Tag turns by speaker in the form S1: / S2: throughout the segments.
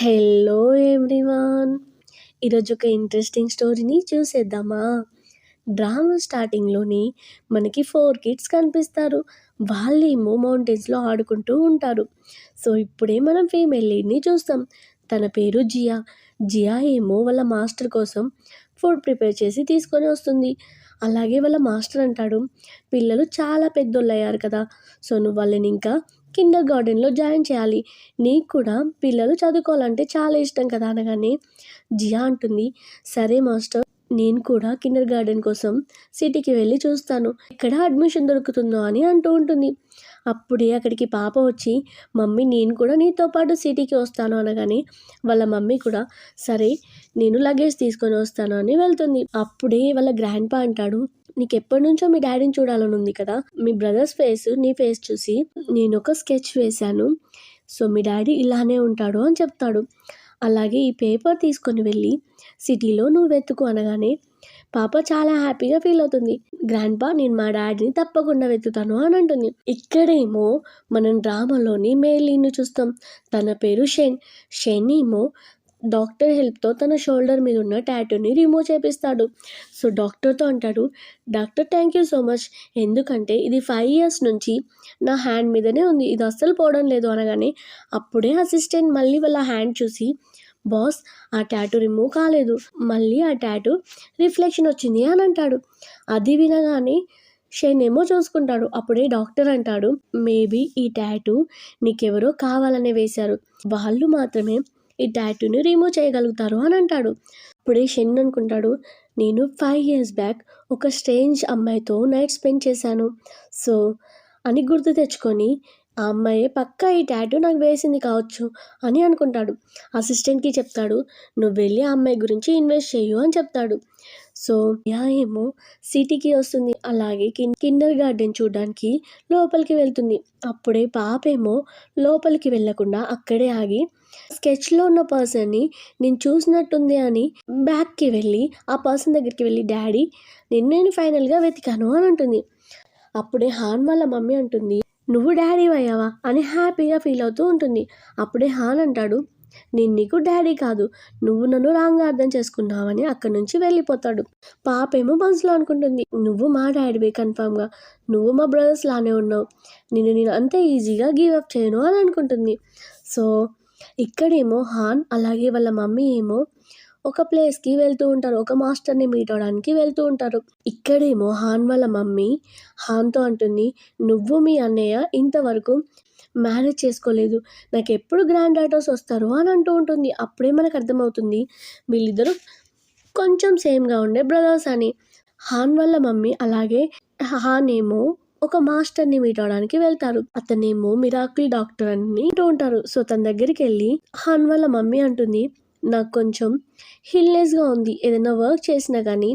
S1: Hello everyone. ఈరోజు ఒక interesting స్టోరీని చూసేద్దామా? డ్రామా స్టార్టింగ్‌లోనే మనకి 4 కిడ్స్ కనిపిస్తారు. వాళ్ళేమో మౌంటైన్స్‌లో ఆడుకుంటూ ఉంటారు. సో, ఇప్పుడే మనం ఫీమేల్ లీడ్‌ని చూస్తాం. తన పేరు జియా. జియా ఏమో వాళ్ళ మాస్టర్ కోసం ఫుడ్ ప్రిపేర్ చేసి తీసుకొని వస్తుంది. అలాగే వాళ్ళ మాస్టర్ అంటాడు, పిల్లలు చాలా పెద్దోళ్ళయ్యారు కదా! సో, నువ్వు వాళ్ళని ఇంకా కిండర్ గార్డెన్‌లో జాయిన్ చేయాలి. నీకు కూడా పిల్లలు చదువుకోవాలంటే చాలా ఇష్టం కదా! అనగానే జియా అంటుంది, సరే మాస్టర్, నేను కూడా కిండర్ గార్డెన్ కోసం సిటీకి వెళ్ళి చూస్తాను. ఎక్కడ అడ్మిషన్ దొరుకుతుందో అని అంటూ ఉంటుంది. అప్పుడే అక్కడికి పాప వచ్చి, మమ్మీ నేను కూడా నీతో పాటు సిటీకి వస్తాను అనగానే వాళ్ళ మమ్మీ కూడా సరే నేను లగేజ్ తీసుకొని వస్తాను అని వెళ్తుంది. అప్పుడే వాళ్ళ గ్రాండ్‌పా అంటాడు, నీకెప్పటినుంచో మీ డాడీని చూడాలని ఉంది కదా! మీ బ్రదర్స్ ఫేస్ నీ ఫేస్ చూసి నేనొక స్కెచ్ వేశాను. సో, మీ డాడీ ఇలానే ఉంటాడు అని చెప్తాడు. అలాగే ఈ పేపర్ తీసుకొని వెళ్ళి సిటీలో నువ్వు వెతుకు అనగానే పాప చాలా హ్యాపీగా ఫీల్ అవుతుంది. గ్రాండ్‌పా నేను మా డాడీని తప్పకుండా వెతుకుతాను అని అంటుంది. ఇక్కడేమో మనం డ్రామాలోని మేల్ లీడ్‌ని చూస్తాం. తన పేరు షెన్. షెన్ ఏమో డాక్టర్ హెల్ప్‌తో తన షోల్డర్ మీద ఉన్న టాటూని రిమూవ్ చేపిస్తాడు. సో, డాక్టర్‌తో అంటాడు, doctor thank you so much. ఎందుకంటే ఇది 5 ఇయర్స్ నుంచి నా హ్యాండ్ మీదనే ఉంది. ఇది అస్సలు పోవడం లేదు అనగానే అప్పుడే అసిస్టెంట్ మళ్ళీ వాళ్ళ హ్యాండ్ చూసి, బాస్ ఆ టాటూ రిమూవ్ కాలేదు. మళ్ళీ ఆ టాటూ రిఫ్లెక్షన్ వచ్చింది అని అంటాడు. అది వినగానే షెన్ ఏమో చూసుకుంటాడు. అప్పుడే డాక్టర్ అంటాడు, మేబీ ఈ టాటూ నీకెవరో కావాలనే వేశారు. వాళ్ళు మాత్రమే ఈ టాటూని రిమూవ్ చేయగలుగుతారు అని అంటాడు. అప్పుడే షెన్ అనుకుంటాడు, నేను 5 ఇయర్స్ బ్యాక్ ఒక స్ట్రేంజ్ అమ్మాయితో నైట్ స్పెండ్ చేశాను. సో, అని గుర్తు తెచ్చుకొని ఆ అమ్మాయే పక్కా ఈ టాటూ నాకు వేసింది కావచ్చు అని అనుకుంటాడు. అసిస్టెంట్‌కి చెప్తాడు, నువ్వు వెళ్ళి ఆ అమ్మాయి గురించి ఇన్వెస్ట్ చెయ్యు అని చెప్తాడు. సో, యా ఏమో సిటీకి వస్తుంది. అలాగే కిండర్ గార్డెన్ చూడడానికి లోపలికి వెళ్తుంది. అప్పుడే పాపేమో లోపలికి వెళ్ళకుండా అక్కడే ఆగి స్కెచ్‌లో ఉన్న పర్సన్‌ని నేను చూసినట్టుంది అని బ్యాక్‌కి వెళ్ళి ఆ పర్సన్ దగ్గరికి వెళ్ళి, డాడీ నేను ఫైనల్‌గా వెతికాను అని అంటుంది. అప్పుడే హాన్ వాళ్ళ మమ్మీ అంటుంది, నువ్వు డాడీ అయ్యావా అని హ్యాపీగా ఫీల్ అవుతూ ఉంటుంది. అప్పుడే హాన్ అంటాడు, నేను నీకు డాడీ కాదు, నువ్వు నన్ను రాంగ్‌గా అర్థం చేసుకున్నావని అక్కడి నుంచి వెళ్ళిపోతాడు. పాపేమో మనసులో అనుకుంటుంది, నువ్వు మా డాడీవే కన్ఫర్మ్‌గా, నువ్వు మా బ్రదర్స్ లానే ఉన్నావు, నేను అంతే ఈజీగా గివ్ అప్ చేయను అని అనుకుంటుంది. సో, ఇక్కడేమో హాన్ అలాగే వాళ్ళ మమ్మీ ఏమో ఒక ప్లేస్‌కి వెళ్తూ ఉంటారు. ఒక మాస్టర్‌ని మీట్ అవ్వడానికి వెళ్తూ ఉంటారు. ఇక్కడేమో హాన్ వాళ్ళ మమ్మీ హాన్‌తో అంటుంది, నువ్వు మీ అన్నయ్య ఇంతవరకు మ్యారేజ్ చేసుకోలేదు. నాకెప్పుడు గ్రాండ్ డాటర్స్ వస్తారు అని అంటూ ఉంటుంది. అప్పుడే మనకు అర్థమవుతుంది వీళ్ళిద్దరూ కొంచెం సేమ్‌గా ఉండే బ్రదర్స్ అని. హాన్ వాళ్ళ మమ్మీ అలాగే హాన్ ఏమో ఒక మాస్టర్‌ని మీట్ అవ్వడానికి వెళ్తారు. అతనేమో మిరాకిల్ డాక్టర్ అని అంటూ ఉంటారు. సో, తన దగ్గరికెళ్ళి హాన్ వాళ్ళ మమ్మీ అంటుంది, నాకు కొంచెం హిల్‌నెస్‌గా ఉంది. ఏదైనా వర్క్ చేసినా కానీ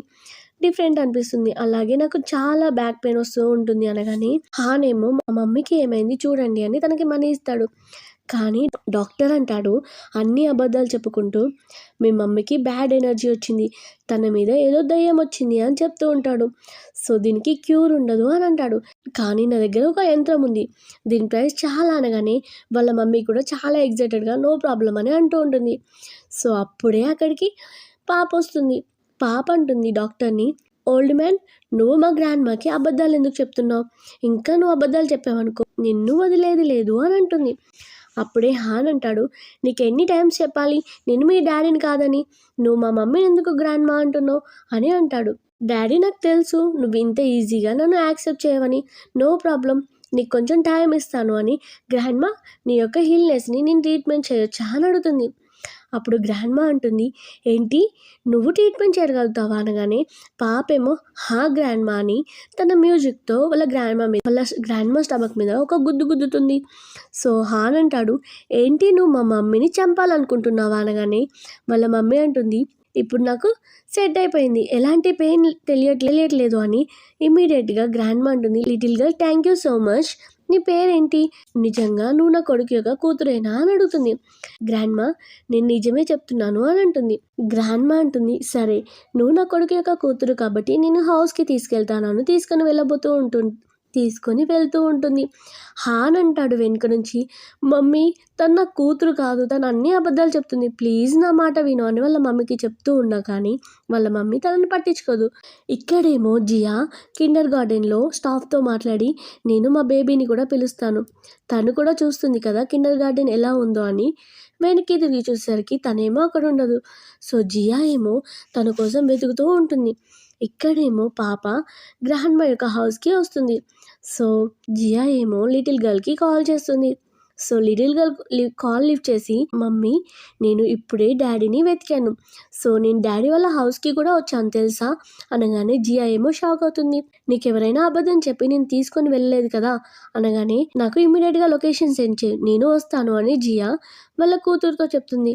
S1: డిఫరెంట్ అనిపిస్తుంది. అలాగే నాకు చాలా బ్యాక్ పెయిన్ వస్తూ ఉంటుంది అనగానే హాన్ ఏమో మా మమ్మీకి ఏమైంది చూడండి అని తనకి మనీ ఇస్తాడు. కానీ డాక్టర్ అంటాడు, అన్ని అబద్ధాలు చెప్పుకుంటూ మీ మమ్మీకి బ్యాడ్ ఎనర్జీ వచ్చింది. తన మీద ఏదో దయ్యం వచ్చింది అని చెప్తూ ఉంటాడు. సో, దీనికి క్యూర్ ఉండదు అని అంటాడు. కానీ నా దగ్గర ఒక యంత్రం ఉంది. దీని ప్రైస్ చాలా అనగానే వాళ్ళ మమ్మీ కూడా చాలా ఎక్సైటెడ్‌గా నో ప్రాబ్లమ్ అని అంటూ ఉంటుంది. సో, అప్పుడే అక్కడికి పాప వస్తుంది. పాప అంటుంది డాక్టర్‌ని, ఓల్డ్ మ్యాన్, నువ్వు మా గ్రాండ్‌మాకి అబద్ధాలు ఎందుకు చెప్తున్నావు? ఇంకా నువ్వు అబద్ధాలు చెప్పావనుకో నిన్ను వదిలేది లేదు అని అంటుంది. అప్పుడే హాన్ అంటాడు, నీకెన్ని టైమ్స్ చెప్పాలి నేను మీ డాడీని కాదని? నువ్వు మా మమ్మీని ఎందుకు గ్రాండ్‌మా అంటున్నావు అని అంటాడు. డాడీ నాకు తెలుసు నువ్వు ఇంత ఈజీగా నన్ను యాక్సెప్ట్ చేయవని. నో ప్రాబ్లమ్, నీకు కొంచెం టైం ఇస్తాను అని గ్రాండ్‌మా నీ యొక్క హిల్‌నెస్‌ని నేను ట్రీట్మెంట్ చేయొచ్చా అని అడుగుతుంది. అప్పుడు గ్రాండ్‌మా అంటుంది, ఏంటి నువ్వు ట్రీట్మెంట్ చేయగలుగుతావా అనగానే పాపేమో హా గ్రాండ్‌మా అని తన మ్యూజిక్‌తో వాళ్ళ గ్రాండ్‌మా స్టమక్ మీద ఒక గుద్దు గుద్దుతుంది. సో, హాన్ అంటాడు, ఏంటి నువ్వు మా మమ్మీని చంపాలనుకుంటున్నావా అనగానే వాళ్ళ మమ్మీ అంటుంది, ఇప్పుడు నాకు సెట్ అయిపోయింది, ఎలాంటి పెయిన్ తెలియట్లేదు అని ఇమ్మీడియట్‌గా గ్రాండ్‌మా అంటుంది, little girl thank you so much. నీ పేరేంటి? నిజంగా నువ్వు నా కొడుకు యొక్క కూతురేనా అని అడుగుతుంది. గ్రాండ్‌మా నేను నిజమే చెప్తున్నాను అని అంటుంది. గ్రాండ్‌మా అంటుంది, సరే నువ్వు నా కొడుకు యొక్క కూతురు కాబట్టి నేను హౌస్‌కి తీసుకెళ్తాను తీసుకొని వెళ్ళబోతూ తీసుకొని వెళ్తూ ఉంటుంది. హాన్ అంటాడు వెనుక నుంచి, "మమ్మీ తను నా కూతురు కాదు. తను అన్నీ అబద్ధాలు చెప్తుంది. ప్లీజ్ నా మాట విను" అని వాళ్ళ మమ్మీకి చెప్తూ ఉన్నా కానీ వాళ్ళ మమ్మీ తనని పట్టించుకోదు. ఇక్కడేమో జియా కిండర్ గార్డెన్‌లో స్టాఫ్‌తో మాట్లాడి, "నేను మా బేబీని కూడా పిలుస్తాను. తను కూడా చూస్తుంది కదా కిండర్ గార్డెన్ ఎలా ఉందో" అని. వెనక్కి తిరిగి చూసేసరికి తనేమో అక్కడ ఉండదు. సో జియా ఏమో తన కోసం వెతుకుతూ ఉంటుంది. ఇక్కడేమో పాప గ్రాండ్‌మా యొక్క హౌస్‌కి వస్తుంది. సో జియా ఏమో లిటిల్ గర్ల్‌కి కాల్ చేస్తుంది. So little girl call lift చేసి, "మమ్మీ నేను ఇప్పుడే డాడీని వెతికాను. సో నేను డాడీ వాళ్ళ హౌస్‌కి కూడా వచ్చాను తెలుసా" అనగానే జియా ఏమో షాక్ అవుతుంది. "నీకెవరైనా అబద్ధం చెప్పి నేను తీసుకొని వెళ్ళలేదు కదా" అనగానే, "నాకు ఇమ్మీడియట్‌గా లొకేషన్ సెండ్ చేయి, నేను వస్తాను" అని జియా వాళ్ళ కూతురుతో చెప్తుంది.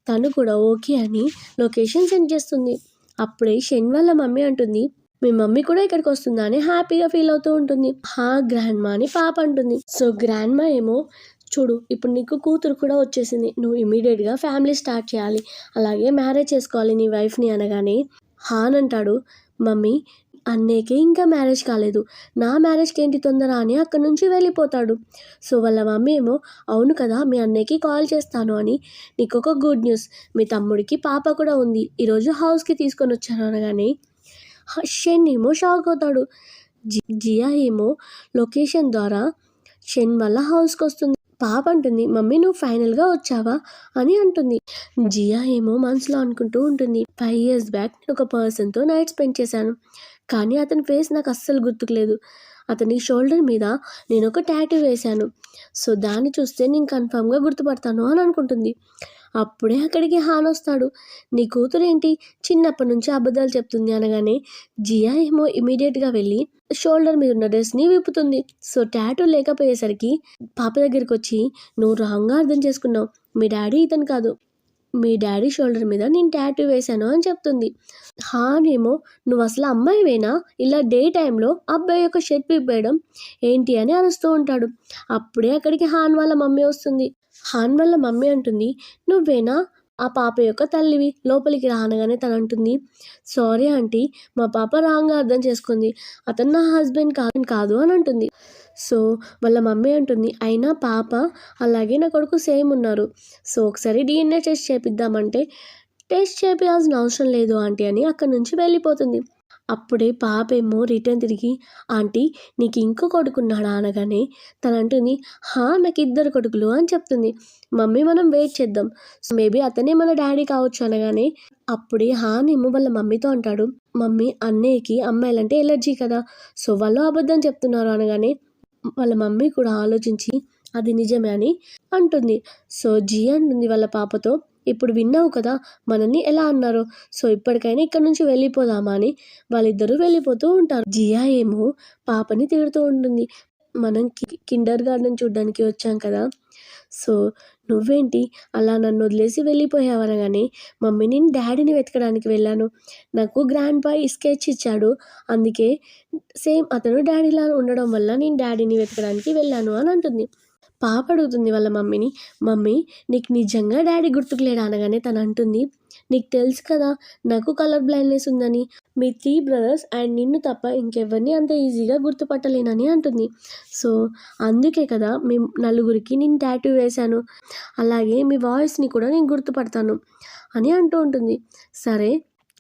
S1: తను కూడా ఓకే అని లొకేషన్ సెండ్ చేస్తుంది. అప్పుడే షెన్ వాళ్ళ మమ్మీ అంటుంది, "మీ మమ్మీ కూడా ఇక్కడికి వస్తుందా" అని హ్యాపీగా ఫీల్ అవుతూ ఉంటుంది. "హా గ్రాండ్మా" అని పాప అంటుంది. సో గ్రాండ్మా ఏమో, "చూడు ఇప్పుడు నీకు కూతురు కూడా వచ్చేసింది. నువ్వు ఇమ్మీడియట్‌గా ఫ్యామిలీ స్టార్ట్ చేయాలి. అలాగే మ్యారేజ్ చేసుకోవాలి నీ వైఫ్‌ని" అనగానే హాన్ అంటాడు, "మమ్మీ అన్నయ్యకి ఇంకా మ్యారేజ్ కాలేదు. నా మ్యారేజ్‌కి ఏంటి తొందర" అని అక్కడి నుంచి వెళ్ళిపోతాడు. సో వాళ్ళ మమ్మీ ఏమో, "అవును కదా మీ అన్నయ్యకి కాల్ చేస్తాను" అని, "నీకొక గుడ్ న్యూస్, మీ తమ్ముడికి పాప కూడా ఉంది. ఈరోజు హౌస్‌కి తీసుకొని వచ్చాను" అనగానే షెన్ ఏమో షాక్ అవుతాడు. జియా ఏమో లొకేషన్ ద్వారా షెన్ వాళ్ళ హౌస్‌కి వస్తుంది. పాప అంటుంది, "మమ్మీ నువ్వు ఫైనల్‌గా వచ్చావా" అని అంటుంది. జియా ఏమో మనసులో అనుకుంటూ ఉంటుంది, 5 years బ్యాక్ నేను ఒక పర్సన్‌తో నైట్ స్పెండ్ చేశాను. కానీ అతని ఫేస్ నాకు అస్సలు గుర్తుకులేదు. అతని షోల్డర్ మీద నేను ఒక టాటూ వేశాను. సో దాన్ని చూస్తే నేను కన్ఫర్మ్‌గా గుర్తుపడతాను అని అనుకుంటుంది. అప్పుడే అక్కడికి హాన్ వస్తాడు. "నీ కూతురేంటి చిన్నప్పటి నుంచి అబద్ధాలు చెప్తుంది" అనగానే జియా ఏమో ఇమీడియట్‌గా వెళ్ళి షోల్డర్ మీద ఉన్న డ్రెస్‌ని విప్పుతుంది. సో టాటూ లేకపోయేసరికి పాప దగ్గరికి వచ్చి, "నువ్వు రాంగ్‌గా అర్థం చేసుకున్నావు. మీ డాడీ ఇతను కాదు. మీ డాడీ షోల్డర్ మీద నేను టాటూ వేశాను" అని చెప్తుంది. హాన్ ఏమో, "నువ్వు అసలు అమ్మాయివేనా? ఇలా డే టైంలో అబ్బాయి యొక్క షర్ట్ విప్పేయడం ఏంటి" అని అరుస్తూ ఉంటాడు. అప్పుడే అక్కడికి హాన్ వాళ్ళ మమ్మీ వస్తుంది. హాన్ వాళ్ళ మమ్మీ అంటుంది, "నువ్వేనా ఆ పాప యొక్క తల్లివి, లోపలికి రా" అనగానే తను అంటుంది, "సారీ ఆంటీ, మా పాప రాంగ్‌గా అర్థం చేసుకుంది. అతను నా హస్బెండ్ కాదు" అని అంటుంది. సో వాళ్ళ మమ్మీ అంటుంది, "అయినా పాప అలాగే నా కొడుకు సేమ్ ఉన్నారు. సో ఒకసారి DNA టెస్ట్ చేపిద్దామంటే, టెస్ట్ చేపియాల్సిన అవసరం లేదు ఆంటీ" అని అక్కడి నుంచి వెళ్ళిపోతుంది. అప్పుడే పాప ఏమో రిటర్న్ తిరిగి, "ఆంటీ నీకు ఇంకో కొడుకున్నాడా" అనగానే తను అంటుంది, "హా నాకు 2 కొడుకులు" అని చెప్తుంది. "మమ్మీ మనం వెయిట్ చేద్దాం. సో మేబీ అతనే మన డాడీ కావచ్చు" అనగానే అప్పుడే హాన్ ఏమో వాళ్ళ మమ్మీతో అంటాడు, "మమ్మీ అన్నయ్యకి అమ్మాయిలంటే ఎలర్జీ కదా. సో వాళ్ళు అబద్ధం చెప్తున్నారు" అనగానే వాళ్ళ మమ్మీ కూడా ఆలోచించి, "అది నిజమే" అని అంటుంది. సో జియా అంటుంది వాళ్ళ పాపతో, "ఇప్పుడు విన్నావు కదా మనల్ని ఎలా అన్నారో. సో ఇప్పటికైనా ఇక్కడ నుంచి వెళ్ళిపోదామా" అని వాళ్ళిద్దరూ వెళ్ళిపోతూ ఉంటారు. జియా ఏమో పాపని తిడుతూ ఉంటుంది, "మనం కిండర్ గార్డెన్ చూడ్డానికి వచ్చాం కదా. సో నువ్వేంటి అలా నన్ను వదిలేసి వెళ్ళిపోయావు" అనగానే, "మమ్మీ నేను డాడీని వెతకడానికి వెళ్ళాను. నాకు గ్రాండ్‌పా ఈ స్కెచ్ ఇచ్చాడు. అందుకే సేమ్ అతను డాడీలా ఉండడం వల్ల నేను డాడీని వెతకడానికి వెళ్ళాను" అని అంటుంది. పాప అడుగుతుంది వాళ్ళ మమ్మీని, "మమ్మీ నీకు నిజంగా డాడీ గుర్తుకు లేడా" అనగానే తను అంటుంది, "నీకు తెలుసు కదా నాకు కలర్ బ్లైండ్‌నెస్ ఉందని. మీ 3 బ్రదర్స్ అండ్ నిన్ను తప్ప ఇంకెవరిని అంత ఈజీగా గుర్తుపట్టలేనని" అంటుంది. "సో అందుకే కదా మేము నలుగురికి నేను టాటూ వేశాను. అలాగే మీ వాయిస్‌ని కూడా నేను గుర్తుపడతాను" అని అంటూ ఉంటుంది. సరే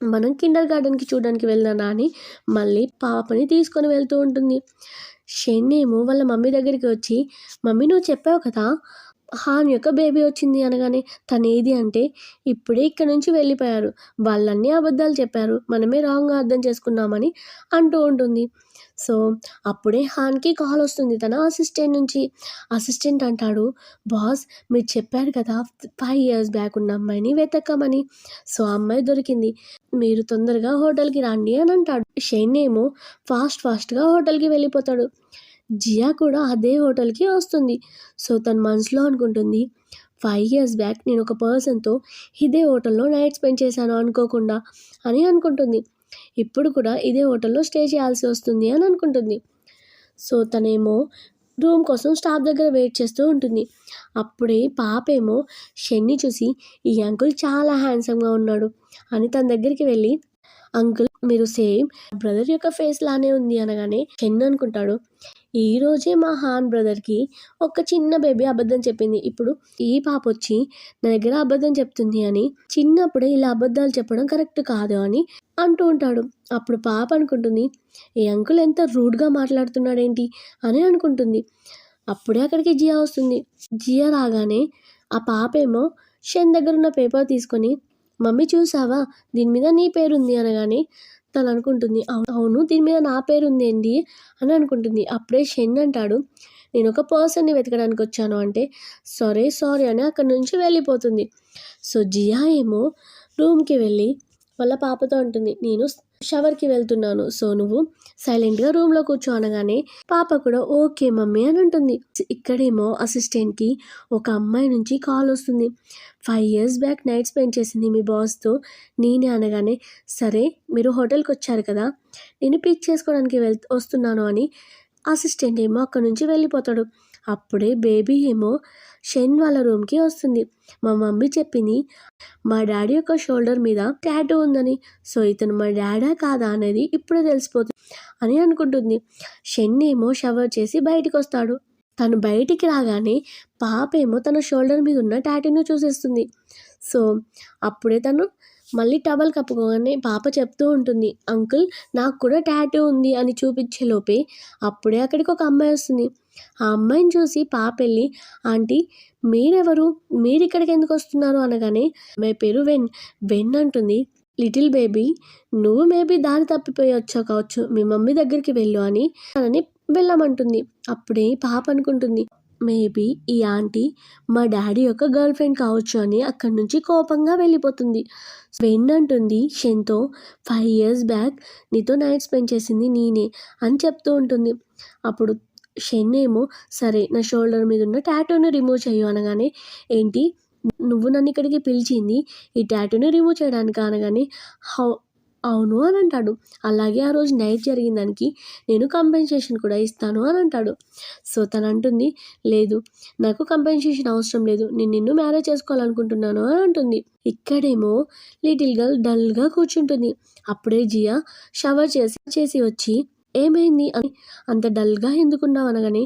S1: మనం కిండర్ గార్డెన్‌కి చూడడానికి వెళ్దామా అని మళ్ళీ పాపని తీసుకొని వెళ్తూ ఉంటుంది. షెన్ ఏమో వాళ్ళ మమ్మీ దగ్గరికి వచ్చి, "మమ్మీ నువ్వు చెప్పావు కదా హాన్ యొక్క బేబీ వచ్చింది" అనగానే తనేది అంటే, "ఇప్పుడే ఇక్కడ నుంచి వెళ్ళిపోయారు. వాళ్ళన్నీ అబద్ధాలు చెప్పారు. మనమే రాంగ్‌గా అర్థం చేసుకున్నామని" అంటూ ఉంటుంది. సో అప్పుడే హాన్‌కి కాల్ వస్తుంది తన అసిస్టెంట్ నుంచి. అసిస్టెంట్ అంటాడు, "బాస్ మీరు చెప్పారు కదా 5 years బ్యాక్ ఉన్న అమ్మాయిని వెతకమని. సో ఆ అమ్మాయి దొరికింది. మీరు తొందరగా హోటల్‌కి రండి" అని అంటాడు. షెన్ ఏమో ఫాస్ట్‌గా హోటల్‌కి వెళ్ళిపోతాడు. జియా కూడా అదే హోటల్‌కి వస్తుంది. సో తను మనసులో అనుకుంటుంది, 5 years బ్యాక్ నేను ఒక పర్సన్‌తో ఇదే హోటల్‌లో నైట్ స్పెండ్ చేశాను అనుకోకుండా అని అనుకుంటుంది. ఇప్పుడు కూడా ఇదే హోటల్‌లో స్టే చేయాల్సి వస్తుంది అని అనుకుంటుంది. సో తనేమో రూమ్ కోసం స్టాఫ్ దగ్గర వెయిట్ చేస్తూ ఉంటుంది. అప్పుడే పాపేమో షెన్ని చూసి, "ఈ అంకుల్ చాలా హ్యాండ్సమ్‌గా ఉన్నాడు" అని తన దగ్గరికి వెళ్ళి అంకుల్ మీరు సేమ్ బ్రదర్ యొక్క ఫేస్ లానే ఉంది అనగానే చెన్ అనుకుంటాడు, ఈ రోజే మా హాన్ బ్రదర్కి ఒక చిన్న బేబీ అబద్ధం చెప్పింది, ఇప్పుడు ఈ పాప వచ్చి నా దగ్గర అబద్ధం చెప్తుంది అని, చిన్నప్పుడే ఇలా అబద్ధాలు చెప్పడం కరెక్ట్ కాదు అని అంటూ ఉంటాడు. అప్పుడు పాప అనుకుంటుంది, ఈ అంకుల్ ఎంత రూడ్గా మాట్లాడుతున్నాడేంటి అని అనుకుంటుంది. అప్పుడే అక్కడికి జియా వస్తుంది. జియా రాగానే ఆ పాప ఏమో షెన్ దగ్గర ఉన్న పేపర్ తీసుకొని, మమ్మీ చూసావా దీని మీద నీ పేరుంది అనగానే తను అనుకుంటుంది, అవును దీని మీద నా పేరు ఉంది ఏంటి అని అనుకుంటుంది. అప్పుడే షెన్ అంటాడు, నేను ఒక పర్సన్ని వెతకడానికి వచ్చాను అంటే, సారీ అని అక్కడి నుంచి వెళ్ళిపోతుంది. సో జియా ఏమో రూమ్కి వెళ్ళి వాళ్ళ పాపతో అంటుంది, నేను షవర్కి వెళ్తున్నాను, సో నువ్వు సైలెంట్గా రూమ్లో కూర్చో అనగానే పాప కూడా ఓకే మమ్మీ అని అంటుంది. ఇక్కడేమో అసిస్టెంట్కి ఒక అమ్మాయి నుంచి కాల్ వస్తుంది, 5 years బ్యాక్ నైట్ స్పెండ్ చేసింది మీ బాస్తో నేనే అనగానే, సరే మీరు హోటల్కి వచ్చారు కదా నేను పిక్ చేసుకోవడానికి వస్తున్నాను అని అసిస్టెంట్ ఏమో అక్కడ నుంచి వెళ్ళిపోతాడు. అప్పుడే బేబీ ఏమో షెన్ వాళ్ళ రూమ్కి వస్తుంది. మా మమ్మీ చెప్పింది మా డాడీ యొక్క షోల్డర్ మీద టాటూ ఉందని, సో ఇతను మా డాడా కాదా అనేది ఇప్పుడే తెలిసిపోతుంది అని అనుకుంటుంది. షెన్ ఏమో షవర్ చేసి బయటికి వస్తాడు. తను బయటికి రాగానే పాప ఏమో తన షోల్డర్ మీద ఉన్న టాటూను చూసేస్తుంది. సో అప్పుడే తను మళ్ళీ టవల్ కప్పుకోగానే పాప చెప్తూ ఉంటుంది, అంకుల్ నాకు కూడా టాటూ ఉంది అని చూపించే లోపే అప్పుడే అక్కడికి ఒక అమ్మాయి వస్తుంది. ఆ అమ్మాయిని చూసి పాప వెళ్ళి, ఆంటీ మీరెవరు, మీరు ఇక్కడికి ఎందుకు వస్తున్నారు అనగానే అమ్మాయి పేరు వెన్ అంటుంది, లిటిల్ బేబీ నువ్వు మేబీ దారి తప్పిపోయి వచ్చావు కావచ్చు, మీ మమ్మీ దగ్గరికి వెళ్ళు అని తనని వెళ్ళమంటుంది. అప్పుడే పాప అనుకుంటుంది, మేబీ ఈ ఆంటీ మా డాడీ యొక్క గర్ల్ ఫ్రెండ్ కావచ్చు అని అక్కడి నుంచి కోపంగా వెళ్ళిపోతుంది. వెన్ అంటుంది షెన్తో, 5 years బ్యాక్ నీతో నైట్ స్పెండ్ చేసింది నేనే అని చెప్తూ ఉంటుంది. అప్పుడు షెన్ ఏమో సరే నా షోల్డర్ మీద ఉన్న టాటూని రిమూవ్ చేయు అనగానే, ఏంటి నువ్వు నన్ను ఇక్కడికి పిలిచింది ఈ టాటూని రిమూవ్ చేయడానికి అనగానే, అవును అని అంటాడు. అలాగే ఆ రోజు నైట్ జరిగిన దానికి నేను కంపెన్సేషన్ కూడా ఇస్తాను అని అంటాడు. సో తను అంటుంది, లేదు నాకు కంపెన్సేషన్ అవసరం లేదు, నేను నిన్ను మ్యారేజ్ చేసుకోవాలనుకుంటున్నాను అని అంటుంది. ఇక్కడేమో లిటిల్ గర్ల్ డల్గా కూర్చుంటుంది. అప్పుడే జియా షవర్ చేసి వచ్చి, ఏమైంది అని అంత డల్గా ఎందుకున్నావు అనగానే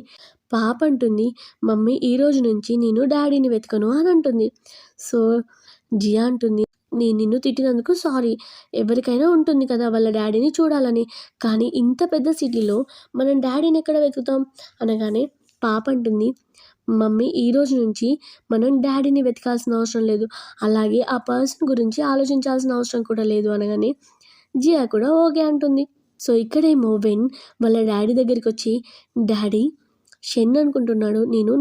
S1: పాప అంటుంది, మమ్మీ ఈ రోజు నుంచి నేను డాడీని వెతకను అని అంటుంది. సో జియా అంటుంది, నేను నిన్ను తిట్టినందుకు సారీ, ఎవరికైనా ఉంటుంది కదా వాళ్ళ డాడీని చూడాలని, కానీ ఇంత పెద్ద సిటీలో మనం డాడీని ఎక్కడ వెతుకుతాం అనగానే పాప అంటుంది, మమ్మీ ఈ రోజు నుంచి మనం డాడీని వెతకాల్సిన అవసరం లేదు, అలాగే ఆ పర్సన్ గురించి ఆలోచించాల్సిన అవసరం కూడా లేదు అనగానే జియా కూడా ఓకే అంటుంది. సో ఇక్కడేమో వెన్ వాళ్ళ డాడీ దగ్గరికి వచ్చి, డాడీ షెన్ అనుకుంటున్నాడు నేను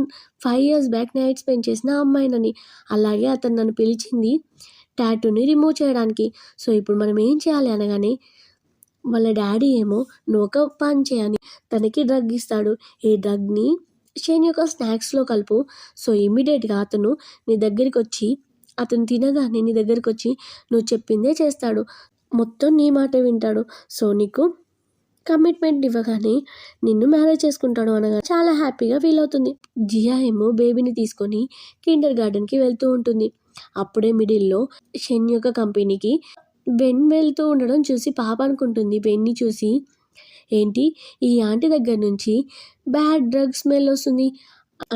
S1: 5 years బ్యాక్ నైట్ స్పెండ్ చేసిన అమ్మాయినని, అలాగే అతను నన్ను పిలిచింది టాటూని రిమూవ్ చేయడానికి, సో ఇప్పుడు మనం ఏం చేయాలి అనగానే వాళ్ళ డాడీ ఏమో నువ్వు ఒక పని చేయని తనకి డ్రగ్ ఇస్తాడు, ఈ డ్రగ్ని షెన్ యొక్క స్నాక్స్లో కలుపు, సో ఇమీడియట్గా అతను నీ దగ్గరికి వచ్చి అతను తినగానే నీ దగ్గరికి వచ్చి నువ్వు చెప్పిందే చేస్తాడు, మొత్తం నీ మాట వింటాడు, సో నీకు కమిట్మెంట్ ఇవ్వగానే నిన్ను మ్యారేజ్ చేసుకుంటాడు అనగా చాలా హ్యాపీగా ఫీల్ అవుతుంది. జియా ఏమో బేబీని తీసుకొని కిండర్ గార్డెన్కి వెళ్తూ ఉంటుంది. అప్పుడే మిడిల్లో షెన్ యొక్క కంపెనీకి వెన్ వెళ్తూ ఉండడం చూసి పాప అనుకుంటుంది, వెన్ని చూసి, ఏంటి ఈ ఆంటీ దగ్గర నుంచి బ్యాడ్ డ్రగ్ స్మెల్ వస్తుంది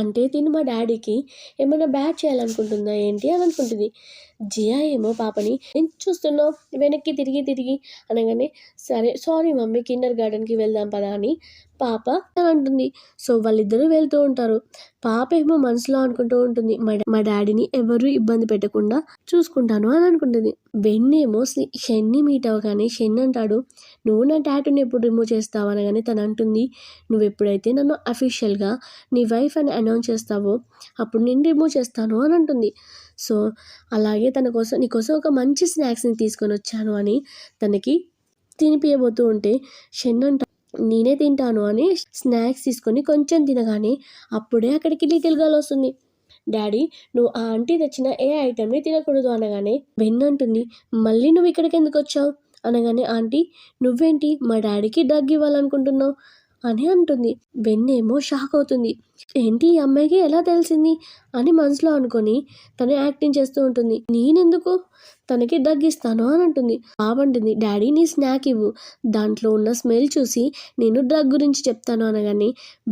S1: అంటే తిను మా డాడీకి ఏమైనా బ్యాడ్ చేయాలనుకుంటుందా ఏంటి అని అనుకుంటుంది. జియా ఏమో పాపని ఏం చూస్తున్నావు వెనక్కి తిరిగి అనగానే, సరే సారీ మమ్మీ కిండర్ గార్డెన్కి వెళ్దాం పదా అని పాప అని అంటుంది. సో వాళ్ళిద్దరూ వెళ్తూ ఉంటారు. పాప ఏమో మనసులో అనుకుంటూ ఉంటుంది, మా డాడీని ఎవరు ఇబ్బంది పెట్టకుండా చూసుకుంటాను అని అనుకుంటుంది. వెన్ ఏమో షెన్ని మీట్ అవ్వగానే షెన్ అంటాడు, నువ్వు నా టాటూని ఎప్పుడు రిమూవ్ చేస్తావు అనగానే తను అంటుంది, నువ్వు ఎప్పుడైతే నన్ను అఫీషియల్గా నీ వైఫ్ అని అనౌన్స్ చేస్తావో అప్పుడు నేను రిమూవ్ చేస్తాను అని అంటుంది. సో అలాగే నీకోసం ఒక మంచి స్నాక్స్ని తీసుకొని వచ్చాను అని తనకి తినిపియబోతూ ఉంటే షెన్ అంట, నేనే తింటాను అని స్నాక్స్ తీసుకొని కొంచెం తినగానే అప్పుడే అక్కడికి లిటిల్ గర్ల్ వస్తుంది. డాడీ నువ్వు ఆ ఆంటీ తెచ్చిన ఏ ఐటెంని తినకూడదు అనగానే వెన్ అంటుంది, మళ్ళీ నువ్వు ఇక్కడికి ఎందుకు వచ్చావు అనగానే, ఆంటీ నువ్వేంటి మా డాడీకి డ్రగ్ ఇవ్వాలనుకుంటున్నావు అని అంటుంది. వెన్నేమో షాక్ అవుతుంది. ఏంటి ఈ అమ్మాయికి ఎలా తెలిసింది అని మనసులో అనుకొని తను యాక్టింగ్ చేస్తూ ఉంటుంది. నేనెందుకు తనకి డ్రగ్ ఇస్తాను అని అంటుంది. బాగుంటుంది, డాడీ నీ స్నాక్ ఇవ్వు, దాంట్లో ఉన్న స్మెల్ చూసి నేను డ్రగ్ గురించి చెప్తాను అనగానే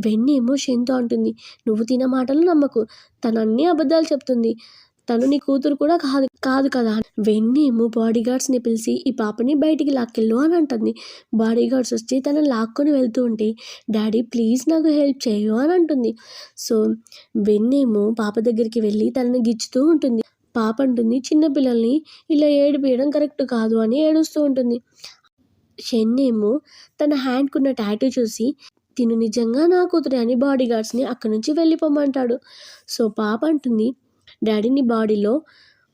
S1: వెన్నేమో షెన్తో అంటుంది, నువ్వు తిన మాటలు నమ్మకు, తను అన్ని అబద్ధాలు చెప్తుంది, తను నీ కూతురు కూడా కాదు కాదు కదా. వెన్నేమో బాడీగార్డ్స్ని పిలిచి ఈ పాపని బయటికి లాక్కెళ్ళు అని అంటుంది. బాడీగార్డ్స్ వచ్చి తనని లాక్కొని వెళ్తూ ఉంటే డాడీ ప్లీజ్ నాకు హెల్ప్ చేయు అని అంటుంది. సో వెన్నేమో పాప దగ్గరికి వెళ్ళి తనని గిచ్చుతూ ఉంటుంది. పాప అంటుంది, చిన్నపిల్లల్ని ఇలా ఏడిపియడం కరెక్ట్ కాదు అని ఏడుస్తూ ఉంటుంది. షెన్నేమో తన హ్యాండ్కున్న టాటూ చూసి తిను నిజంగా నా కూతురే అని బాడీగార్డ్స్ని అక్కడి నుంచి వెళ్ళిపోమంటాడు. సో పాప అంటుంది, డాడీ నీ బాడీలో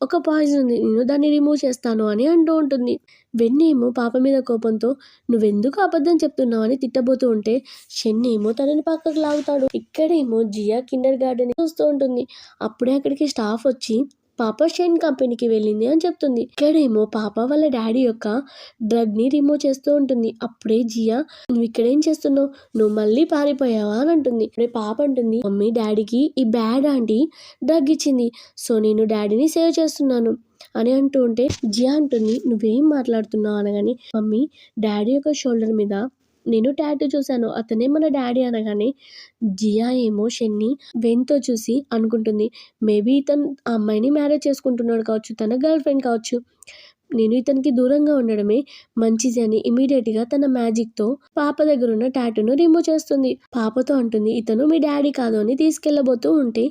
S1: ఒక పాయిజన్ ఉంది, నేను దాన్ని రిమూవ్ చేస్తాను అని అంటూ ఉంటుంది. వెన్నేమో పాప మీద కోపంతో నువ్వెందుకు అబద్ధం చెప్తున్నావు అని తిట్టబోతూ ఉంటే షెన్నేమో తనని పక్కకు లాగుతాడు. ఇక్కడేమో జియా కిండర్ గార్డెన్ చూస్తూ ఉంటుంది. అప్పుడే అక్కడికి స్టాఫ్ వచ్చి పాప షెన్ కంపెనీకి వెళ్ళింది అని చెప్తుంది. ఇక్కడేమో పాప వాళ్ళ డాడీ యొక్క డ్రగ్ని రిమూవ్ చేస్తూ ఉంటుంది. అప్పుడే జియా నువ్వు ఇక్కడేం చేస్తున్నావు, నువ్వు మళ్ళీ పారిపోయావా అని అంటుంది. అప్పుడే పాప అంటుంది, మమ్మీ డాడీకి ఈ బ్యాడ్ ఆంటీ డ్రగ్ ఇచ్చింది, సో నేను డాడీని సేవ్ చేస్తున్నాను అని అంటూ ఉంటే జియా అంటుంది, నువ్వేం మాట్లాడుతున్నావు అనగానే మమ్మీ డాడీ యొక్క షోల్డర్ మీద నేను టాటూ చూశాను, అతనే మన డాడీ అనగానే జియా ఏమో షెన్ని వెన్తో చూసి అనుకుంటుంది, మేబీ ఇతను ఆ అమ్మాయిని మ్యారేజ్ చేసుకుంటున్నాడు కావచ్చు, తన గర్ల్ ఫ్రెండ్ కావచ్చు, నేను ఇతనికి దూరంగా ఉండడమే మంచిది అని ఇమీడియట్గా తన మ్యాజిక్తో పాప దగ్గర ఉన్న టాటూను రిమూవ్ చేస్తుంది. పాపతో అంటుంది, ఇతను మీ డాడీ కాదు అని తీసుకెళ్ళబోతూ ఉంటే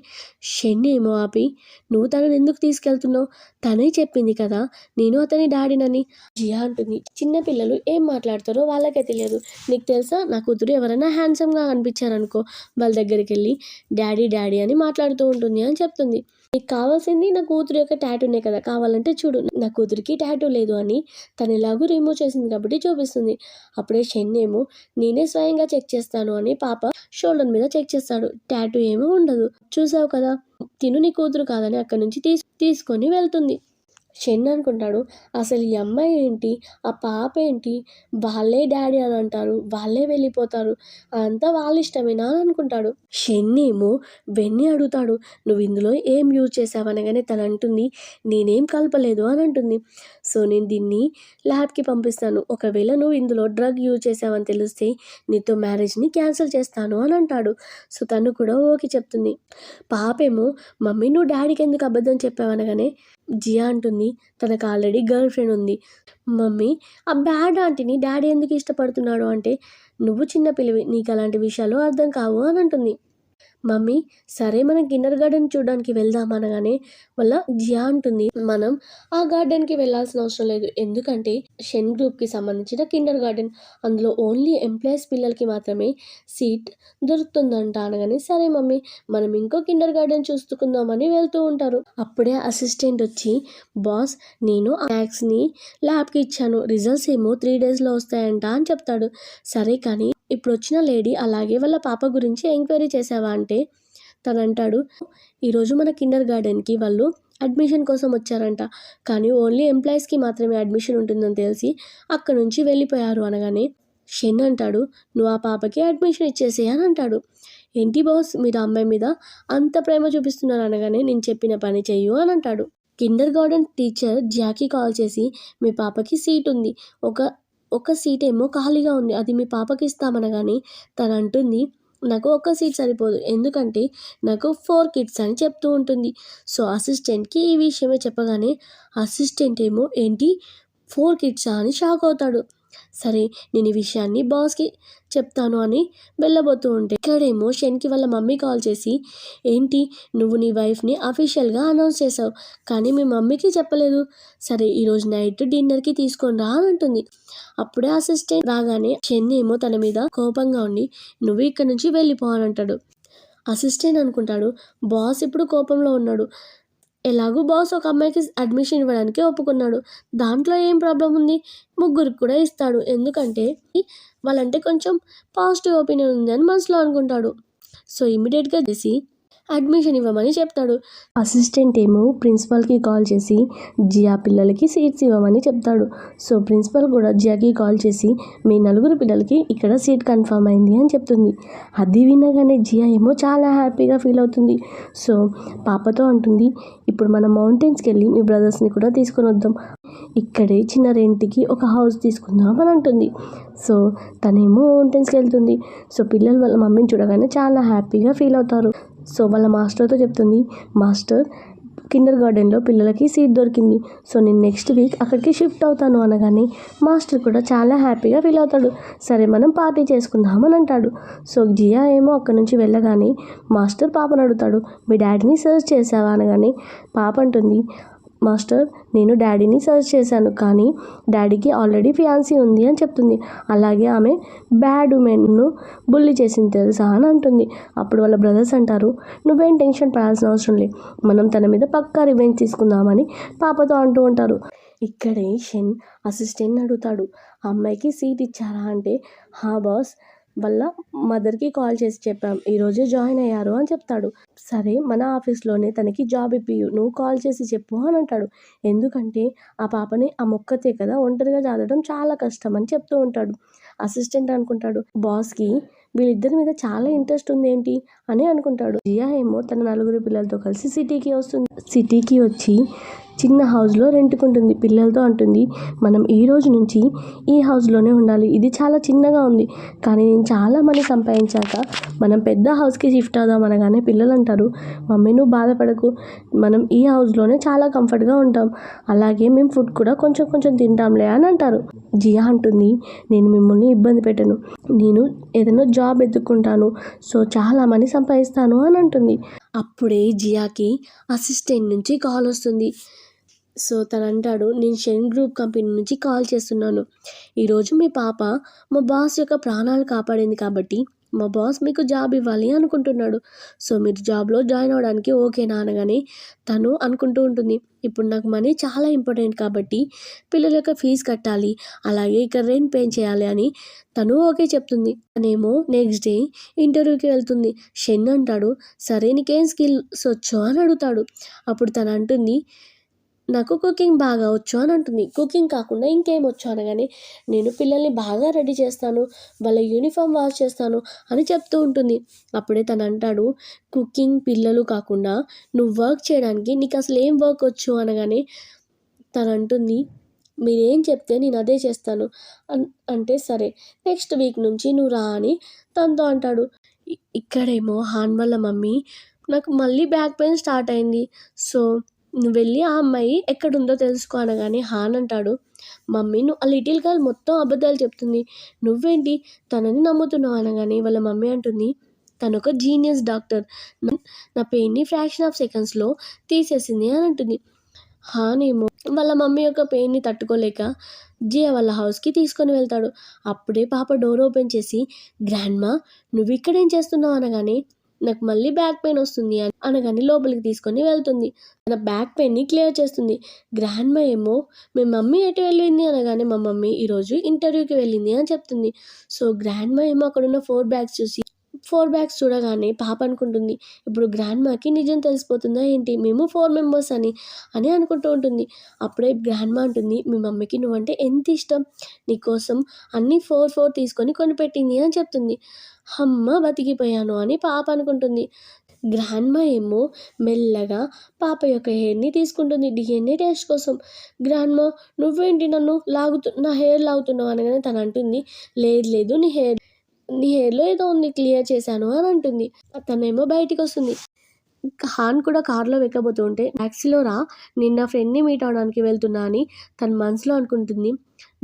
S1: షెన్ని ఏమో ఆపి, నువ్వు తనని ఎందుకు తీసుకెళ్తున్నావు, తనే చెప్పింది కదా నేను అతని డాడీనని. జియా అంటుంది, చిన్నపిల్లలు ఏం మాట్లాడతారో వాళ్ళకే తెలియదు, నీకు తెలుసా నా కూతురు ఎవరైనా హ్యాండ్సమ్గా కనిపించారనుకో వాళ్ళ దగ్గరికి వెళ్ళి డాడీ డాడీ అని మాట్లాడుతూ ఉంటుంది అని చెప్తుంది. నీకు కావాల్సింది నా కూతురు యొక్క టాటూనే కదా, కావాలంటే చూడు, నా కూతురికి టాటూ లేదు అని తను ఎలాగూ రిమూవ్ చేసింది కాబట్టి చూపిస్తుంది. అప్పుడే షెన్నేమో నేనే స్వయంగా చెక్ చేస్తాను అని పాప షోల్డర్ మీద చెక్ చేస్తాడు. టాటూ ఏమీ ఉండదు. చూసావు కదా, తిను నీ కూతురు కాదని అక్కడి నుంచి తీసుకొని వెళ్తుంది. షెన్ అనుకుంటాడు, అసలు ఈ అమ్మాయి ఏంటి, ఆ పాప ఏంటి, వాళ్ళే డాడీ అని అంటారు, వాళ్ళే వెళ్ళిపోతారు, అదంతా వాళ్ళ ఇష్టమేనా అని అనుకుంటాడు. షెన్ ఏమో వెన్ని అడుగుతాడు, నువ్వు ఇందులో ఏం యూజ్ చేసావు అనగానే తను అంటుంది, నేనేం కలపలేదు అని అంటుంది. సో నేను దీన్ని ల్యాబ్కి పంపిస్తాను, ఒకవేళ నువ్వు ఇందులో డ్రగ్ యూజ్ చేసావని తెలిస్తే నీతో మ్యారేజ్ని క్యాన్సిల్ చేస్తాను అని అంటాడు. సో తను కూడా ఓకే చెప్తుంది. పాపేమో మమ్మీ నువ్వు డాడీకి ఎందుకు అబద్ధం చెప్పావనగానే జియా అంటుంది, తనకు ఆల్రెడీ గర్ల్ ఫ్రెండ్ ఉంది, మమ్మీ ఆ బ్యాడ్ ఆంటీని డాడీ ఎందుకు ఇష్టపడుతున్నాడు అంటే నువ్వు చిన్న పిల్లవి, నీకు అలాంటి విషయాలు అర్థం కావు అని అంటుంది. మమ్మీ సరే మనం కిండర్ గార్డెన్ చూడడానికి వెళ్దాం అనగానే వాళ్ళ జియా అంటుంది, మనం ఆ గార్డెన్కి వెళ్ళాల్సిన అవసరం లేదు, ఎందుకంటే షెన్ గ్రూప్కి సంబంధించిన కిండర్ గార్డెన్, అందులో ఓన్లీ ఎంప్లాయీస్ పిల్లలకి మాత్రమే సీట్ దొరుకుతుందంట అనగానే సరే మమ్మీ మనం ఇంకో కిండర్ గార్డెన్ చూసుకుందామని వెళ్తూ ఉంటారు. అప్పుడే అసిస్టెంట్ వచ్చి బాస్ నేను మ్యాథ్స్ని ల్యాబ్కి ఇచ్చాను, రిజల్ట్స్ ఏమో 3 డేస్లో వస్తాయంట అని చెప్తాడు. సరే కానీ ఇప్పుడు వచ్చిన లేడీ అలాగే వాళ్ళ పాప గురించి ఎంక్వైరీ చేసావా అంటే తను అంటాడు, ఈరోజు మన కిండర్ గార్డెన్కి వాళ్ళు అడ్మిషన్ కోసం వచ్చారంట, కానీ ఓన్లీ ఎంప్లాయీస్కి మాత్రమే అడ్మిషన్ ఉంటుందని తెలిసి అక్కడ నుంచి వెళ్ళిపోయారు అనగానే షెన్ అంటాడు, నువ్వు ఆ పాపకి అడ్మిషన్ ఇచ్చేసేయ్ అని అంటాడు. ఏంటి బాస్ మీరు ఆ అమ్మాయి మీద అంత ప్రేమ చూపిస్తున్నారు అనగానే నేను చెప్పిన పని చెయ్యు అని అంటాడు. కిండర్ గార్డెన్ టీచర్ జియాకి కాల్ చేసి మీ పాపకి సీట్ ఉంది, ఒక సీట్ ఏమో ఖాళీగా ఉంది, అది మీ పాపకి ఇస్తామనగానే తను అంటుంది, నాకు ఒక సీట్ సరిపోదు, ఎందుకంటే నాకు 4 కిడ్స్ అని చెప్తూ ఉంటుంది. సో అసిస్టెంట్కి ఈ విషయమే చెప్పగానే అసిస్టెంట్ ఏమో ఏంటి 4 కిడ్సా అని షాక్ అవుతాడు. సరే నేను ఈ విషయాన్ని బాస్కి చెప్తాను అని వెళ్ళబోతూ ఉంటే ఇక్కడేమో షెన్కి వాళ్ళ మమ్మీ కాల్ చేసి ఏంటి నువ్వు నీ వైఫ్ని అఫీషియల్గా అనౌన్స్ చేసావు కానీ మీ మమ్మీకి చెప్పలేదు, సరే ఈరోజు నైట్ డిన్నర్కి తీసుకొని రా అని అంటుంది. అప్పుడే అసిస్టెంట్ రాగానే షెన్ ఏమో తన మీద కోపంగా ఉండి నువ్వు ఇక్కడ నుంచి వెళ్ళిపో అని అంటాడు. అసిస్టెంట్ అనుకుంటాడు బాస్ ఇప్పుడు కోపంలో ఉన్నాడు, ఎలాగూ బాస్ ఒక అమ్మాయికి అడ్మిషన్ ఇవ్వడానికి ఒప్పుకున్నాడు, దాంట్లో ఏం ప్రాబ్లం ఉంది, ముగ్గురికి కూడా ఇస్తాడు, ఎందుకంటే వాళ్ళంటే కొంచెం పాజిటివ్ ఒపీనియన్ ఉంది అని మనసులో అనుకుంటాడు. సో ఇమ్మీడియట్గా చేసి అడ్మిషన్ ఇవ్వమని చెప్తాడు. అసిస్టెంట్ ఏమో ప్రిన్సిపల్కి కాల్ చేసి జియా పిల్లలకి సీట్స్ ఇవ్వమని చెప్తాడు. సో ప్రిన్సిపల్ కూడా జియాకి కాల్ చేసి మీ నలుగురు పిల్లలకి ఇక్కడ సీట్ కన్ఫర్మ్ అయింది అని చెప్తుంది. అది వినగానే జియా ఏమో చాలా హ్యాపీగా ఫీల్ అవుతుంది. సో పాపతో అంటుంది, ఇప్పుడు మనం మౌంటైన్స్కి వెళ్ళి మీ బ్రదర్స్ని కూడా తీసుకొని వద్దాం, ఇక్కడే చిన్న రెంట్కి ఒక హౌస్ తీసుకుందాం అని అంటుంది. సో తనేమో మౌంటైన్స్కి వెళ్తుంది. సో పిల్లలు వాళ్ళ మమ్మీని చూడగానే చాలా హ్యాపీగా ఫీల్ అవుతారు. సో వాళ్ళ మాస్టర్తో చెప్తుంది, మాస్టర్ కిండర్ గార్డెన్లో పిల్లలకి సీట్ దొరికింది. సో నేను నెక్స్ట్ వీక్ అక్కడికి షిఫ్ట్ అవుతాను అనగానే మాస్టర్ కూడా చాలా హ్యాపీగా ఫీల్ అవుతాడు. సరే మనం పార్టీ చేసుకుందాం అని అంటాడు. సో జియా ఏమో అక్కడి నుంచి వెళ్ళగానే మాస్టర్ పాపను అడుగుతాడు, మీ డాడీని సర్చ్ చేసావా అనగానే పాప అంటుంది, మాస్టర్ నేను డాడీని సర్చ్ చేశాను, కానీ డాడీకి ఆల్రెడీ ఫియాన్సీ ఉంది అని చెప్తుంది. అలాగే ఆమె బ్యాడ్ ఉమెన్ను బుల్లి చేసింది తెలుసా అని అంటుంది. అప్పుడు వాళ్ళ బ్రదర్స్ అంటారు, నువ్వేం టెన్షన్ పడాల్సిన అవసరం లేదు, మనం తన మీద పక్కా రివెంజ్ తీసుకుందామని పాపతో అంటూ ఉంటారు. ఇక్కడే షెన్ అసిస్టెంట్ని అడుగుతాడు, ఆ అమ్మాయికి సీట్ ఇచ్చారా అంటే హా బాస్, వాళ్ళ మదర్కి కాల్ చేసి చెప్పాం, ఈరోజే జాయిన్ అయ్యారు అని చెప్తాడు. సరే మన ఆఫీస్లోనే తనకి జాబ్ ఇప్పియు, నువ్వు కాల్ చేసి చెప్పు అని అంటాడు. ఎందుకంటే ఆ పాపని ఆ మొక్కతే కదా ఒంటరిగా చదవడం చాలా కష్టం అని చెప్తూ ఉంటాడు. అసిస్టెంట్ అనుకుంటాడు, బాస్కి వీళ్ళిద్దరి మీద చాలా ఇంట్రెస్ట్ ఉంది ఏంటి అని అనుకుంటాడు. జియా ఏమో తన నలుగురు పిల్లలతో కలిసి సిటీకి వస్తుంది. సిటీకి వచ్చి చిన్న హౌస్లో రెంట్కుంటుంది. పిల్లలతో అంటుంది, మనం ఈ రోజు నుంచి ఈ హౌస్లోనే ఉండాలి, ఇది చాలా చిన్నగా ఉంది, కానీ నేను చాలా మనీ సంపాదించాక మనం పెద్ద హౌస్కి షిఫ్ట్ అవుదాం అనగానే పిల్లలు అంటారు, మమ్మీ నువ్వు బాధపడకు, మనం ఈ హౌస్లోనే చాలా కంఫర్ట్గా ఉంటాం, అలాగే మేము ఫుడ్ కూడా కొంచెం కొంచెం తింటాంలే అని అంటారు. జియా అంటుంది, నేను మిమ్మల్ని ఇబ్బంది పెట్టను, నేను ఏదైనా జాబ్ ఎత్తుక్కుంటాను, సో చాలా మనీ సంపాదిస్తాను అని అంటుంది. అప్పుడే జియాకి అసిస్టెంట్ నుంచి కాల్ వస్తుంది. సో తను అంటాడు, నేను షెన్ గ్రూప్ కంపెనీ నుంచి కాల్ చేస్తున్నాను, ఈరోజు మీ పాప మా బాస్ యొక్క ప్రాణాలు కాపాడింది కాబట్టి మా బాస్ మీకు జాబ్ ఇవ్వాలి అనుకుంటున్నాడు, సో మీరు జాబ్లో జాయిన్ అవ్వడానికి ఓకేనా అనగానే తను అనుకుంటూ ఉంటుంది, ఇప్పుడు నాకు మనీ చాలా ఇంపార్టెంట్ కాబట్టి పిల్లల యొక్క ఫీజు కట్టాలి, అలాగే ఇక్కడ రెంట్ పే చేయాలి అని తను ఓకే చెప్తుంది. తనేమో నెక్స్ట్ డే ఇంటర్వ్యూకి వెళ్తుంది. షెన్ అంటాడు, సరే నీకేం స్కిల్స్ వచ్చో అని అడుగుతాడు. అప్పుడు తను అంటుంది, నాకు కుకింగ్ బాగా వచ్చు అని అంటుంది. కుకింగ్ కాకుండా ఇంకేం వచ్చు అనగానే నేను పిల్లల్ని బాగా రెడీ చేస్తాను, వాళ్ళ యూనిఫామ్ వాష్ చేస్తాను అని చెప్తూ ఉంటుంది. అప్పుడే తను అంటాడు, కుకింగ్ పిల్లలు కాకుండా నువ్వు వర్క్ చేయడానికి నీకు అసలు ఏం వర్క్ వచ్చు అనగానే తను అంటుంది, మీరేం చెప్తే నేను అదే చేస్తాను అంటే సరే నెక్స్ట్ వీక్ నుంచి నువ్వు రా అని తనతో అంటాడు. ఇక్కడేమో హాన్ వాళ్ళ మమ్మీ, నాకు మళ్ళీ బ్యాక్ పెయిన్ స్టార్ట్ అయింది, సో నువ్వు వెళ్ళి ఆ అమ్మాయి ఎక్కడుందో తెలుసుకో అనగానే హాన్ అంటాడు, మమ్మీ నువ్వు ఆ లిటిల్ గర్ల్ మొత్తం అబద్ధాలు చెప్తుంది, నువ్వేంటి తనని నమ్ముతున్నావు అనగానే వాళ్ళ మమ్మీ అంటుంది, తను ఒక జీనియస్ డాక్టర్, నా పెయిన్ని ఫ్రాక్షన్ ఆఫ్ సెకండ్స్లో తీసేసింది అని అంటుంది. హాన్ ఏమో వాళ్ళ మమ్మీ యొక్క పెయిన్ని తట్టుకోలేక జియా వాళ్ళ హౌస్కి తీసుకొని వెళ్తాడు. అప్పుడే పాప డోర్ ఓపెన్ చేసి, గ్రాండ్మా నువ్వు ఇక్కడేం చేస్తున్నావు అనగానే నాకు మళ్ళీ బ్యాక్ పెయిన్ వస్తుంది అని అనగానే లోపలికి తీసుకొని వెళ్తుంది. తన బ్యాక్ పెయిన్ని క్లియర్ చేస్తుంది. గ్రాండ్మా ఏమో మీ మమ్మీ ఎటు వెళ్ళింది అనగానే మా మమ్మీ ఈరోజు ఇంటర్వ్యూకి వెళ్ళింది అని చెప్తుంది. సో గ్రాండ్మా ఏమో అక్కడున్న 4 బ్యాగ్స్ చూసి 4 బ్యాగ్స్ చూడగానే పాప అనుకుంటుంది, ఇప్పుడు గ్రాండ్మాకి నిజం తెలిసిపోతుందా ఏంటి, మేము 4 మెంబర్స్ అని అనుకుంటూ ఉంటుంది. అప్పుడే గ్రాండ్మా అంటుంది, మీ మమ్మీకి నువ్వంటే ఎంత ఇష్టం, నీకోసం అన్నీ 4 తీసుకొని కొనిపెట్టింది అని చెప్తుంది. అమ్మ బతికిపోయాను అని పాప అనుకుంటుంది. గ్రాండ్మా ఏమో మెల్లగా పాప యొక్క హెయిర్ని తీసుకుంటుంది DNA టెస్ట్ కోసం. గ్రాండ్మా నువ్వేంటి నన్ను నా హెయిర్ లాగుతున్నావు అనగానే తను అంటుంది, లేదు నీ హెయిర్లో ఏదో ఉంది, క్లియర్ చేశాను అని అంటుంది. తనేమో బయటికి వస్తుంది. హాన్ కూడా కార్లో వెక్కబోతూ ఉంటే, ట్యాక్సీలో రా, నేను నా ఫ్రెండ్ని మీట్ అవడానికి వెళ్తున్నా అని తన మనసులో అనుకుంటుంది.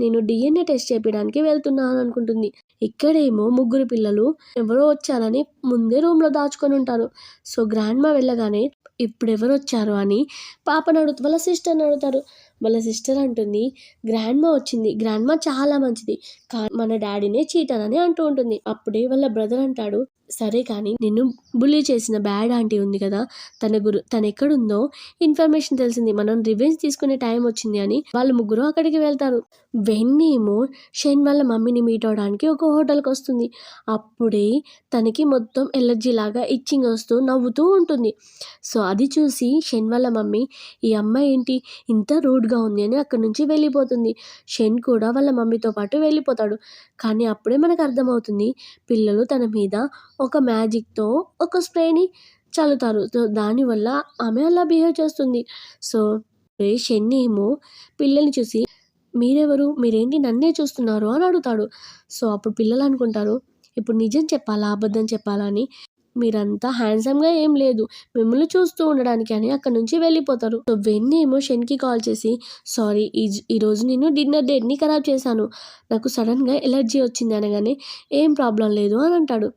S1: నేను DNA టెస్ట్ చేయించడానికి వెళ్తున్నా అని అనుకుంటుంది. ఇక్కడేమో ముగ్గురు పిల్లలు ఎవరో వచ్చారని ముందే రూమ్లో దాచుకొని ఉంటారు. సో గ్రాండ్మా వెళ్ళగానే ఇప్పుడు ఎవరు వచ్చారు అని పాపను వాళ్ళ సిస్టర్ని అడుగుతారు. వాళ్ళ సిస్టర్ అంటుంది, గ్రాండ్‌మా వచ్చింది. గ్రాండ్‌మా చాలా మంచిది. మన డాడీనే చీటర్ అని అంటూ ఉంటుంది. అప్పుడే వాళ్ళ బ్రదర్ అంటాడు, సరే కానీ నిన్ను బుల్లీ చేసిన బ్యాడ్ ఆంటీ ఉంది కదా! తనెక్కడుందో ఇన్ఫర్మేషన్ తెలిసింది. మనం రివెంజ్ తీసుకునే టైం వచ్చింది అని వాళ్ళు ముగ్గురు అక్కడికి వెళ్తారు. వెన్నేమో షెన్ వాళ్ళ మమ్మీని మీట్ అవ్వడానికి ఒక హోటల్‌కొస్తుంది. అప్పుడే తనకి మొత్తం ఎలర్జీ లాగా ఇచ్చింగ్ వస్తూ నవ్వుతూ ఉంటుంది. సో, అది చూసి షెన్ వాళ్ళ మమ్మీ, ఈ అమ్మాయి ఏంటి ఇంత రూడ్‌గా ఉంది అని అక్కడి నుంచి వెళ్ళిపోతుంది. షెన్ కూడా వాళ్ళ మమ్మీతో పాటు వెళ్ళిపోతాడు. కానీ అప్పుడే మనకు అర్థమవుతుంది, పిల్లలు తన మీద ఒక మ్యాజిక్‌తో ఒక స్ప్రేని చల్లుతారు. సో, దానివల్ల ఆమె అలా బిహేవ్ చేస్తుంది. సో, షెన్ ఏమో పిల్లల్ని చూసి, మీరెవరు? మీరేంటి నన్నే చూస్తున్నారు అని అడుగుతాడు. సో, అప్పుడు పిల్లలు అనుకుంటారు, ఇప్పుడు నిజం చెప్పాలా? అబద్ధం చెప్పాలా అని. మీరంతా హ్యాండ్సమ్‌గా ఏం లేదు. మిమ్మల్ని చూస్తూ ఉండడానికి అని అక్కడి నుంచి వెళ్ళిపోతారు. సో, వెన్నేమో షెన్‌కి కాల్ చేసి, సారీ ఈరోజు నేను డిన్నర్ డేట్‌ని ఖరాబ్ చేశాను. నాకు సడెన్‌గా ఎలర్జీ వచ్చింది అనగానే, ఏం ప్రాబ్లమ్ లేదు అని అంటాడు.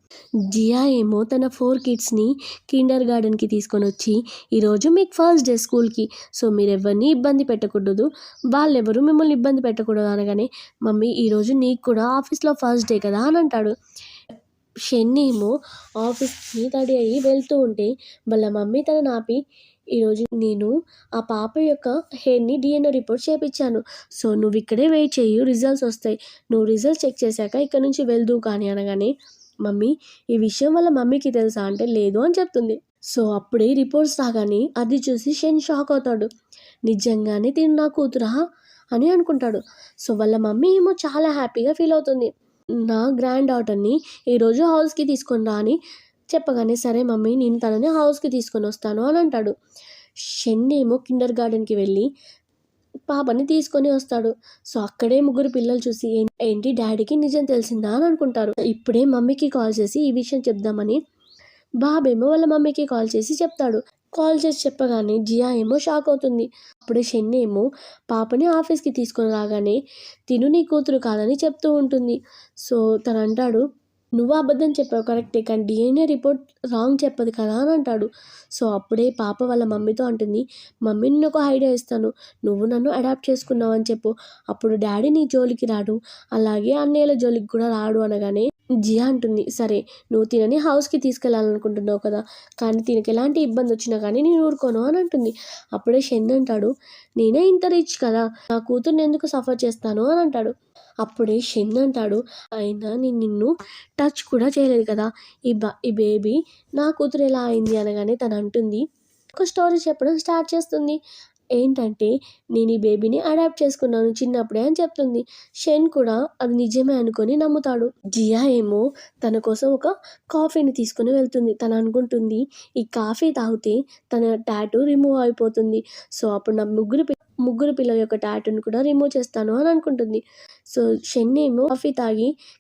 S1: జియా ఏమో తన 4 కిడ్స్‌ని కిండర్ గార్డెన్‌కి తీసుకొనొచ్చి, ఈరోజు మీకు ఫస్ట్ డే స్కూల్‌కి. సో, మీరెవ్వరిని ఇబ్బంది పెట్టకూడదు. వాళ్ళెవరు మిమ్మల్ని ఇబ్బంది పెట్టకూడదు అనగానే, మమ్మీ ఈరోజు నీకు కూడా ఆఫీస్‌లో ఫస్ట్ డే కదా అని అంటాడు. షెన్ ఏమో ఆఫీస్‌కి రెడీ అయ్యి వెళ్తూ ఉంటే వాళ్ళ మమ్మీ తనని ఆపి, ఈరోజు నేను ఆ పాప యొక్క హెయిర్‌ని డీఎన్ఏ రిపోర్ట్ చేపిచ్చాను. సో, నువ్విక్కడే వెయిట్ చెయ్యి, రిజల్ట్స్ వస్తాయి. నువ్వు రిజల్ట్స్ చెక్ చేశాక ఇక్కడి నుంచి వెళ్దువు కానీ అనగానే, మమ్మీ ఈ విషయం వాళ్ళ మమ్మీకి తెలుసా అంటే, లేదు అని చెప్తుంది. సో, అప్పుడే రిపోర్ట్స్ రాగానే అది చూసి షెన్ షాక్ అవుతాడు. నిజంగానే తిను నా కూతురా అని అనుకుంటాడు. సో, వాళ్ళ మమ్మీ ఏమో చాలా హ్యాపీగా ఫీల్ అవుతుంది. నా గ్రాండ్ డాటర్‌ని ఈరోజు హౌస్‌కి తీసుకొని రా అని చెప్పగానే, సరే మమ్మీ నేను తనని హౌస్‌కి తీసుకొని వస్తాను అని అంటాడు. షెన్ ఏమో కిండర్ గార్డెన్‌కి వెళ్ళి పాపని తీసుకొని వస్తాడు. సో, అక్కడే ముగ్గురు పిల్లలు చూసి, ఏంటి డాడీకి నిజం తెలిసిందా అని అనుకుంటారు. ఇప్పుడే మమ్మీకి కాల్ చేసి ఈ విషయం చెప్దామని బాబేమో వాళ్ళ మమ్మీకి కాల్ చేసి చెప్తాడు. కాల్ చేసి చెప్పగానే జియా ఏమో షాక్ అవుతుంది. అప్పుడే షెన్ ఏమో పాపని ఆఫీస్‌కి తీసుకొని రాగానే, తిను నీ కూతురు కాదని చెప్తూ ఉంటుంది. సో, తనంటాడు, నువ్వు అబద్ధం చెప్పావు కరెక్టే, కానీ డీఎన్ఏ రిపోర్ట్ రాంగ్ చెప్పదు కదా అని అంటాడు. సో, అప్పుడే పాప వాళ్ళ మమ్మీతో అంటుంది, మమ్మీ నేనొక ఐడియా ఇస్తాను. నువ్వు నన్ను అడాప్ట్ చేసుకున్నావు అని చెప్పు. అప్పుడు డాడీ నీ జోలికి రాడు. అలాగే అన్నయ్యల జోలికి కూడా రాడు అనగానే జియా అంటుంది, సరే నువ్వు తినని హౌస్‌కి తీసుకెళ్ళాలనుకుంటున్నావు కదా! కానీ తినకి ఎలాంటి ఇబ్బంది వచ్చినా కానీ నేను ఊరుకోను అని అంటుంది. అప్పుడే షెన్ అంటాడు, నేనే ఇంత రిచ్ కదా! నా కూతుర్ని ఎందుకు సఫర్ చేస్తాను అని అంటాడు. అప్పుడే షెన్ అంటాడు, అయినా నేను నిన్ను టచ్ కూడా చేయలేదు కదా! ఈ బేబీ నా కూతురు ఎలా అయింది అనగానే తను అంటుంది, ఒక స్టోరీ చెప్పడం స్టార్ట్ చేస్తుంది. ఏంటంటే, నేను ఈ బేబీని అడాప్ట్ చేసుకున్నాను చిన్నప్పుడే అని చెప్తుంది. షెన్ కూడా అది నిజమే అనుకొని నమ్ముతాడు. జియా ఏమో తన కోసం ఒక కాఫీని తీసుకొని వెళ్తుంది. తను అనుకుంటుంది, ఈ కాఫీ తాగితే తన టాటూ రిమూవ్ అయిపోతుంది. సో, అప్పుడు నా ముగ్గురు పిల్లల యొక్క టాటూని కూడా రిమూవ్ చేస్తాను అని అనుకుంటుంది. సో, షెన్ ఏమో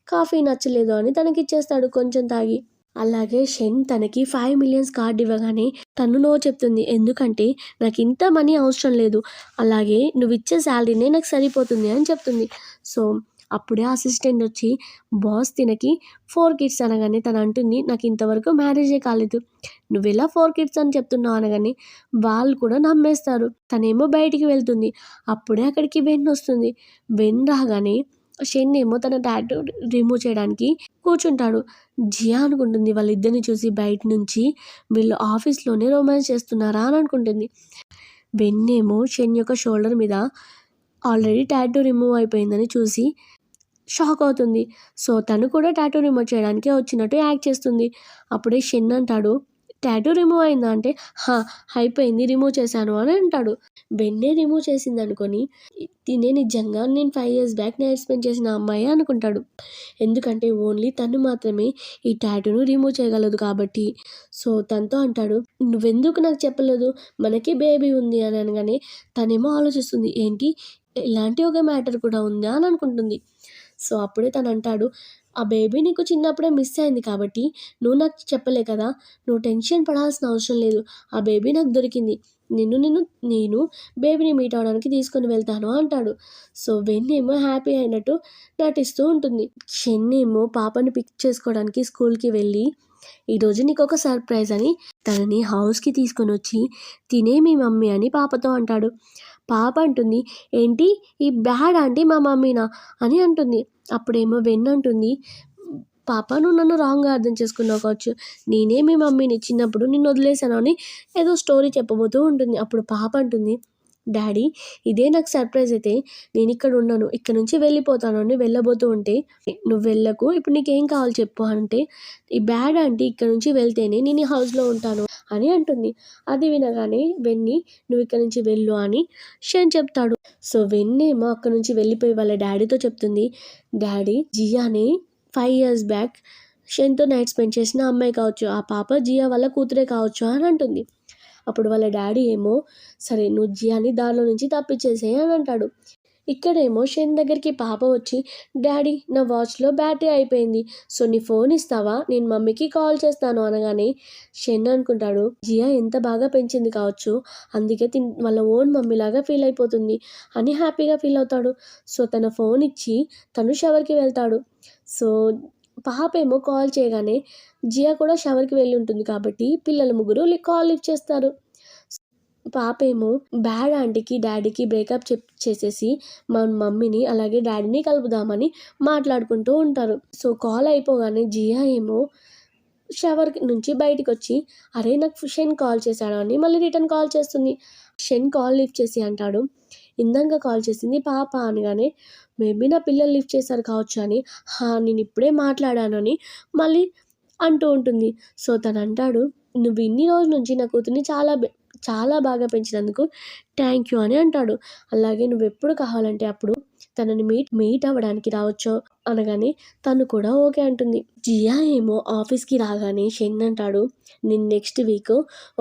S1: కాఫీ నచ్చలేదు అని తనకిచ్చేస్తాడు కొంచెం తాగి. అలాగే షెన్ తనకి 5 మిలియన్స్ కార్డ్ ఇవ్వగానే తను నో చెప్తుంది. ఎందుకంటే నాకింత మనీ అవసరం లేదు. అలాగే నువ్విచ్చే శాలరీనే నాకు సరిపోతుంది అని చెప్తుంది. సో, అప్పుడే అసిస్టెంట్ వచ్చి, బాస్ తినకి 4 కిడ్స్ అనగానే తను అంటుంది, నాకు ఇంతవరకు మ్యారేజే కాలేదు. నువ్వెలా 4 కిడ్స్ అని చెప్తున్నావు అనగానే వాళ్ళు కూడా నమ్మేస్తారు. తనేమో బయటికి వెళ్తుంది. అప్పుడే అక్కడికి వెన్ వస్తుంది. వెన్ రాగానే షెన్ ఏమో తన టాటూ రిమూవ్ చేయడానికి కూర్చుంటాడు. జియా అనుకుంటుంది వాళ్ళిద్దరిని చూసి బయట నుంచి, వీళ్ళు ఆఫీస్‌లోనే రొమాన్స్ చేస్తున్నారా అని అనుకుంటుంది. వెన్నేమో షెన్ యొక్క షోల్డర్ మీద ఆల్రెడీ టాటూ రిమూవ్ అయిపోయిందని చూసి షాక్ అవుతుంది. సో, తను కూడా టాటూ రిమూవ్ చేయడానికే వచ్చినట్టు యాక్ట్ చేస్తుంది. అప్పుడే షెన్ అంటాడు, టాటూ రిమూవ్ అయిందా అంటే, అయిపోయింది రిమూవ్ చేశాను అని అంటాడు. వెన్నే రిమూవ్ చేసిందనుకొని, తినే నిజంగా నేను 5 ఇయర్స్ బ్యాక్ నైట్ స్పెండ్ చేసిన అమ్మాయే అనుకుంటాడు. ఎందుకంటే ఓన్లీ తను మాత్రమే ఈ టాటూను రిమూవ్ చేయగలదు కాబట్టి. సో, తనతో అంటాడు, నువ్వెందుకు నాకు చెప్పలేదు, మనకి బేబీ ఉంది అని అనగానే తనేమో ఆలోచిస్తుంది, ఏంటి ఇలాంటి ఒక మ్యాటర్ కూడా ఉందా అని అనుకుంటుంది. సో, అప్పుడే తనంటాడు, ఆ బేబీ నీకు చిన్నప్పుడే మిస్ అయింది కాబట్టి నువ్వు నాకు చెప్పలే కదా! నువ్వు టెన్షన్ పడాల్సిన అవసరం లేదు. ఆ బేబీ నాకు దొరికింది. నేను బేబీని మీట్ అవ్వడానికి తీసుకొని వెళ్తాను అంటాడు. సో, వెన్ ఏమో హ్యాపీ అయినట్టు నటిస్తూ ఉంటుంది. షెన్ ఏమో పాపని పిక్ చేసుకోవడానికి స్కూల్‌కి వెళ్ళి, ఈరోజు నీకొక సర్ప్రైజ్ అని తనని హౌస్‌కి తీసుకొనొచ్చి, తినే మీ మమ్మీ అని పాపతో అంటాడు. పాప అంటుంది, ఏంటి ఈ బ్యాడ్ ఆంటీ మా మమ్మీనా అని అంటుంది. అప్పుడేమో వెన్ అంటుంది, పాప నువ్వు నన్ను రాంగ్గా అర్థం చేసుకున్నావు కావచ్చు, నేనే మీ మమ్మీని చిన్నప్పుడు నిన్ను వదిలేసాను అని ఏదో స్టోరీ చెప్పబోతూ ఉంటుంది. అప్పుడు పాప అంటుంది, డాడీ ఇదే నాకు సర్ప్రైజ్ అయితే నేను ఇక్కడ ఉండను, ఇక్కడ నుంచి వెళ్ళిపోతాను అని వెళ్ళబోతూ ఉంటే, నువ్వు వెళ్ళకు, ఇప్పుడు నీకేం కావాలి చెప్పు అంటే, ఈ బ్యాడ్ ఆంటీ ఇక్కడ నుంచి వెళ్తేనే నేను ఈ హౌస్లో ఉంటాను అని అంటుంది. అది వినగానే వెన్ని, నువ్వు ఇక్కడ నుంచి వెళ్ళు అని షేన్ చెప్తాడు. సో వెన్నేమో అక్కడ నుంచి వెళ్ళిపోయి వాళ్ళ డాడీతో చెప్తుంది, డాడీ జియాని 5 years బ్యాక్ షేన్తో నైట్ స్పెండ్ చేసిన అమ్మాయి కావచ్చు, ఆ పాప జియా వాళ్ళ కూతురే కావచ్చు అని అంటుంది. అప్పుడు వాళ్ళ డాడీ ఏమో, సరే నువ్వు జియాని దారిలో నుంచి తప్పించేసేయి అని అంటాడు. ఇక్కడేమో షెన్ దగ్గరికి పాప వచ్చి, డాడీ నా వాచ్లో బ్యాటరీ అయిపోయింది, సో నీ ఫోన్ ఇస్తావా, నేను మమ్మీకి కాల్ చేస్తాను అనగానే షెన్ అనుకుంటాడు, జియా ఎంత బాగా పెంచింది కావచ్చు, అందుకే వాళ్ళ ఓన్ మమ్మీలాగా ఫీల్ అయిపోతుంది అని హ్యాపీగా ఫీల్ అవుతాడు. సో తన ఫోన్ ఇచ్చి తను షవర్కి వెళ్తాడు. సో పాప ఏమో కాల్ చేయగానే జియా కూడా షవర్కి వెళ్ళి ఉంటుంది కాబట్టి పిల్లల ముగ్గురు కాల్ లిఫ్ట్ చేస్తారు. పాప ఏమో బ్యాడ్ ఆంటీకి డాడీకి బ్రేకప్ చేసేసి మా మమ్మీని అలాగే డాడీని కలుపుదామని మాట్లాడుకుంటూ ఉంటారు. సో కాల్ అయిపోగానే జియా ఏమో షవర్ నుంచి బయటికి వచ్చి, అరే నాకు షెన్ కాల్ చేశాడు అని మళ్ళీ రిటర్న్ కాల్ చేస్తుంది. షెన్ కాల్ లిఫ్ట్ చేసి అంటాడు, ఇందాక కాల్ చేసింది పాప అనగానే, మేబీ నా పిల్లలు లిఫ్ట్ చేశారు కావచ్చు అని, నేను ఇప్పుడే మాట్లాడాను అని మళ్ళీ అంటూ ఉంటుంది. సో తను అంటాడు, నువ్వు ఇన్ని రోజుల నుంచి నా కూతుర్ని చాలా బాగా పెంచినందుకు థ్యాంక్ యూ అని అంటాడు. అలాగే నువ్వు ఎప్పుడు కావాలంటే అప్పుడు తనని మీట్ అవ్వడానికి రావచ్చు అనగానే తను కూడా ఓకే అంటుంది. జియా ఏమో ఆఫీస్కి రాగానే షెన్ అంటాడు, నేను నెక్స్ట్ వీక్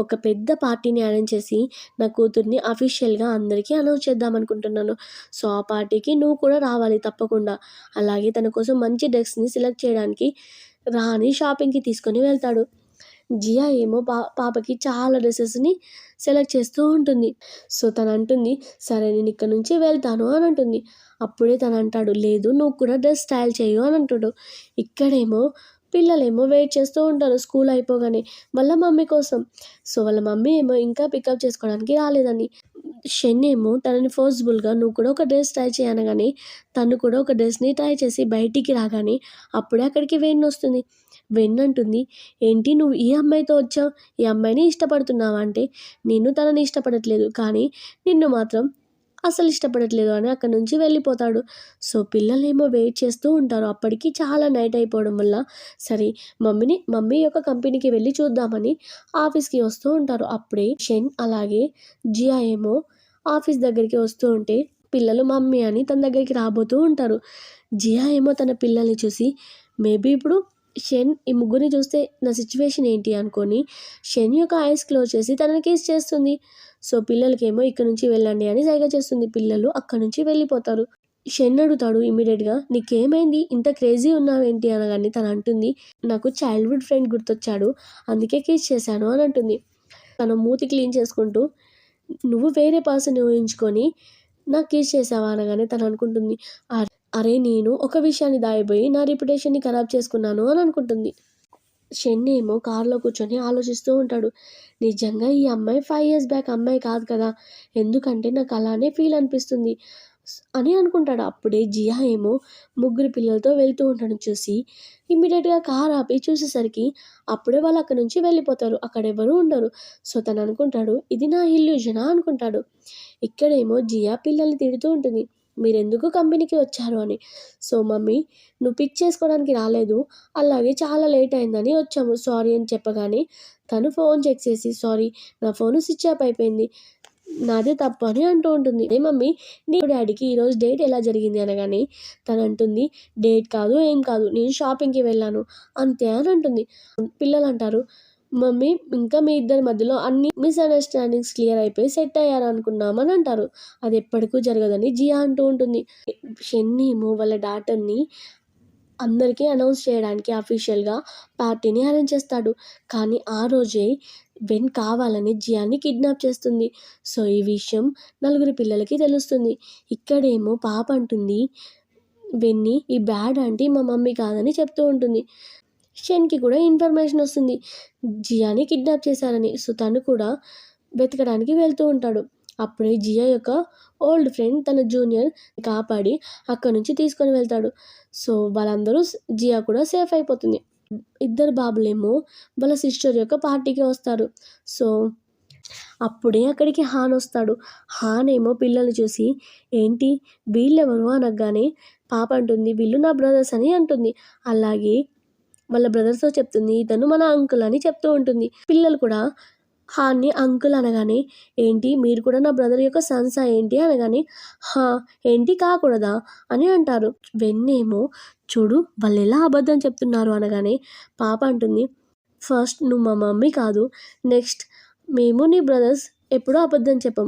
S1: ఒక పెద్ద పార్టీని అరేంజ్ చేసి నా కూతుర్ని అఫీషియల్గా అందరికీ అనౌన్స్ చేద్దాం అనుకుంటున్నాను. సో ఆ పార్టీకి నువ్వు కూడా రావాలి తప్పకుండా. అలాగే తన కోసం మంచి డ్రెస్ని సెలెక్ట్ చేయడానికి అని షాపింగ్కి తీసుకొని వెళ్తాడు. జియా ఏమో పాపకి చాలా డ్రెస్సెస్ని సెలెక్ట్ చేస్తూ ఉంటుంది. సో తను అంటుంది, సరే నేను ఇక్కడ నుంచి వెళ్తాను అని అంటుంది. అప్పుడే తను అంటాడు, లేదు నువ్వు కూడా డ్రెస్ స్టైల్ చేయు అని అంటాడు. ఇక్కడేమో పిల్లలేమో వెయిట్ చేస్తూ ఉంటారు స్కూల్ అయిపోగానే వాళ్ళ మమ్మీ కోసం. సో వాళ్ళ మమ్మీ ఏమో ఇంకా పికప్ చేసుకోవడానికి రాలేదని. షెన్ ఏమో తనని ఫోర్స్ఫుల్గా నువ్వు కూడా ఒక డ్రెస్ ట్రై చేయనగానే తను కూడా ఒక డ్రెస్ని ట్రై చేసి బయటికి రాగానే అప్పుడే అక్కడికి వెన్ వస్తుంది. వెన్ అంటుంది, ఏంటి నువ్వు ఈ అమ్మాయితో వచ్చావు, ఈ అమ్మాయిని ఇష్టపడుతున్నావా అంటే, నేను తనని ఇష్టపడట్లేదు కానీ నిన్ను మాత్రం అసలు ఇష్టపడట్లేదు అని అక్కడి నుంచి వెళ్ళిపోతాడు. సో పిల్లలేమో వెయిట్ చేస్తూ ఉంటారు. అప్పటికి చాలా నైట్ అయిపోవడం వల్ల సరే మమ్మీ యొక్క కంపెనీకి వెళ్ళి చూద్దామని ఆఫీస్కి వస్తూ ఉంటారు. అప్పుడే షెన్ అలాగే జియా ఏమో ఆఫీస్ దగ్గరికి వస్తూ ఉంటే పిల్లలు మమ్మీ అని తన దగ్గరికి రాబోతూ ఉంటారు. జియా ఏమో తన పిల్లల్ని చూసి, మేబీ ఇప్పుడు షెన్ ఈ ముగ్గురిని చూస్తే నా సిచ్యువేషన్ ఏంటి అనుకొని షెన్ యొక్క ఐస్ క్లోజ్ చేసి తనని కిస్ చేస్తుంది. సో పిల్లలకేమో ఇక్కడ నుంచి వెళ్ళండి అని సైగ చేస్తుంది. పిల్లలు అక్కడ నుంచి వెళ్ళిపోతారు. షెన్ అడుగుతాడు ఇమీడియట్గా, నీకేమైంది ఇంత క్రేజీ ఉన్నావేంటి అనగానే తను అంటుంది, నాకు చైల్డ్హుడ్ ఫ్రెండ్ గుర్తొచ్చాడు అందుకే కిస్ చేశాను అని అంటుంది. తన మూతి క్లీన్ చేసుకుంటూ, నువ్వు వేరే పర్సన్ ఊహించుకొని నాకు కిస్ చేసావా అనగానే తను అనుకుంటుంది, అరే నేను ఒక విషయాన్ని దాయిపోయి నా రిప్యుటేషన్ని ఖరాబ్ చేసుకున్నాను అని అనుకుంటుంది. షెన్ ఏమో కారులో కూర్చొని ఆలోచిస్తూ ఉంటాడు, నిజంగా ఈ అమ్మాయి 5 years బ్యాక్ అమ్మాయి కాదు కదా, ఎందుకంటే నాకు అలానే ఫీల్ అనిపిస్తుంది అని అనుకుంటాడు. అప్పుడే జియా ఏమో ముగ్గురు పిల్లలతో వెళ్తూ ఉండడం చూసి ఇమ్మీడియట్గా కార్ ఆపి చూసేసరికి అప్పుడే వాళ్ళు అక్కడ నుంచి వెళ్ళిపోతారు. అక్కడ ఎవరు ఉండరు. సో తను అనుకుంటాడు, ఇది నా ఇల్యూజనా అనుకుంటాడు. ఇక్కడేమో జియా పిల్లల్ని తిడుతూ ఉంటుంది, మీరెందుకు కంపెనీకి వచ్చారు అని. సో మమ్మీ నువ్వు పిక్ చేసుకోవడానికి రాలేదు, అలాగే చాలా లేట్ అయిందని వచ్చాము సారీ అని చెప్పగానే తను ఫోన్ చెక్ చేసి, సారీ నా ఫోన్ స్విచ్ ఆఫ్ అయిపోయింది, నాదే తప్పు అని అంటూ ఉంటుంది. మమ్మీ నీ డాడీకి ఈరోజు డేట్ ఎలా జరిగింది అనగానే తను అంటుంది, డేట్ కాదు ఏం కాదు, నేను షాపింగ్కి వెళ్ళాను అంతే అని అంటుంది. పిల్లలు అంటారు, మమ్మీ ఇంకా మీ ఇద్దరి మధ్యలో అన్ని మిస్అండర్స్టాండింగ్స్ క్లియర్ అయిపోయి సెట్ అయ్యారు అనుకున్నామని అంటారు. అది ఎప్పటికూ జరగదని జియా అంటూ ఉంటుంది. షెన్నేమో వాళ్ళ డాటర్ని అందరికీ అనౌన్స్ చేయడానికి అఫీషియల్గా పార్టీని అరేంజ్ చేస్తాడు. కానీ ఆ రోజే వెన్ కావాలని జియాని కిడ్నాప్ చేస్తుంది. సో ఈ విషయం నలుగురు పిల్లలకి తెలుస్తుంది. ఇక్కడేమో పాప అంటుంది, వెన్ని ఈ బ్యాడ్ ఆంటీ మా మమ్మీ కాదని చెప్తూ ఉంటుంది. షెన్కి కూడా ఇన్ఫర్మేషన్ వస్తుంది జియాని కిడ్నాప్ చేశారని. సో తను కూడా వెతకడానికి వెళ్తూ ఉంటాడు. అప్పుడే జియా యొక్క ఓల్డ్ ఫ్రెండ్ తన జూనియర్ కాపాడి అక్కడి నుంచి తీసుకొని వెళ్తాడు. సో వాళ్ళందరూ జియా కూడా సేఫ్ అయిపోతుంది. ఇద్దరు బాబులేమో వాళ్ళ సిస్టర్ యొక్క పార్టీకి వస్తారు. సో అప్పుడే అక్కడికి హాన్ వస్తాడు. హాన్ ఏమో పిల్లల్ని చూసి ఏంటి వీళ్ళెవరు అనగానే పాప అంటుంది వీళ్ళు నా బ్రదర్స్ అని అంటుంది. అలాగే వాళ్ళ బ్రదర్స్తో చెప్తుంది ఇతను మన అంకుల్ అని చెప్తూ ఉంటుంది. పిల్లలు కూడా హాన్ని అంకుల్ అనగానే ఏంటి మీరు కూడా నా బ్రదర్ యొక్క సన్సా ఏంటి అనగానే హా ఏంటి కాకూడదా అని అంటారు. వెన్నేమో చూడు వాళ్ళు ఎలా అబద్ధం చెప్తున్నారు అనగానే పాప అంటుంది ఫస్ట్ నువ్వు మా మమ్మీ కాదు, నెక్స్ట్ మేము నీ బ్రదర్స్ ఎప్పుడూ అబద్ధం చెప్పం,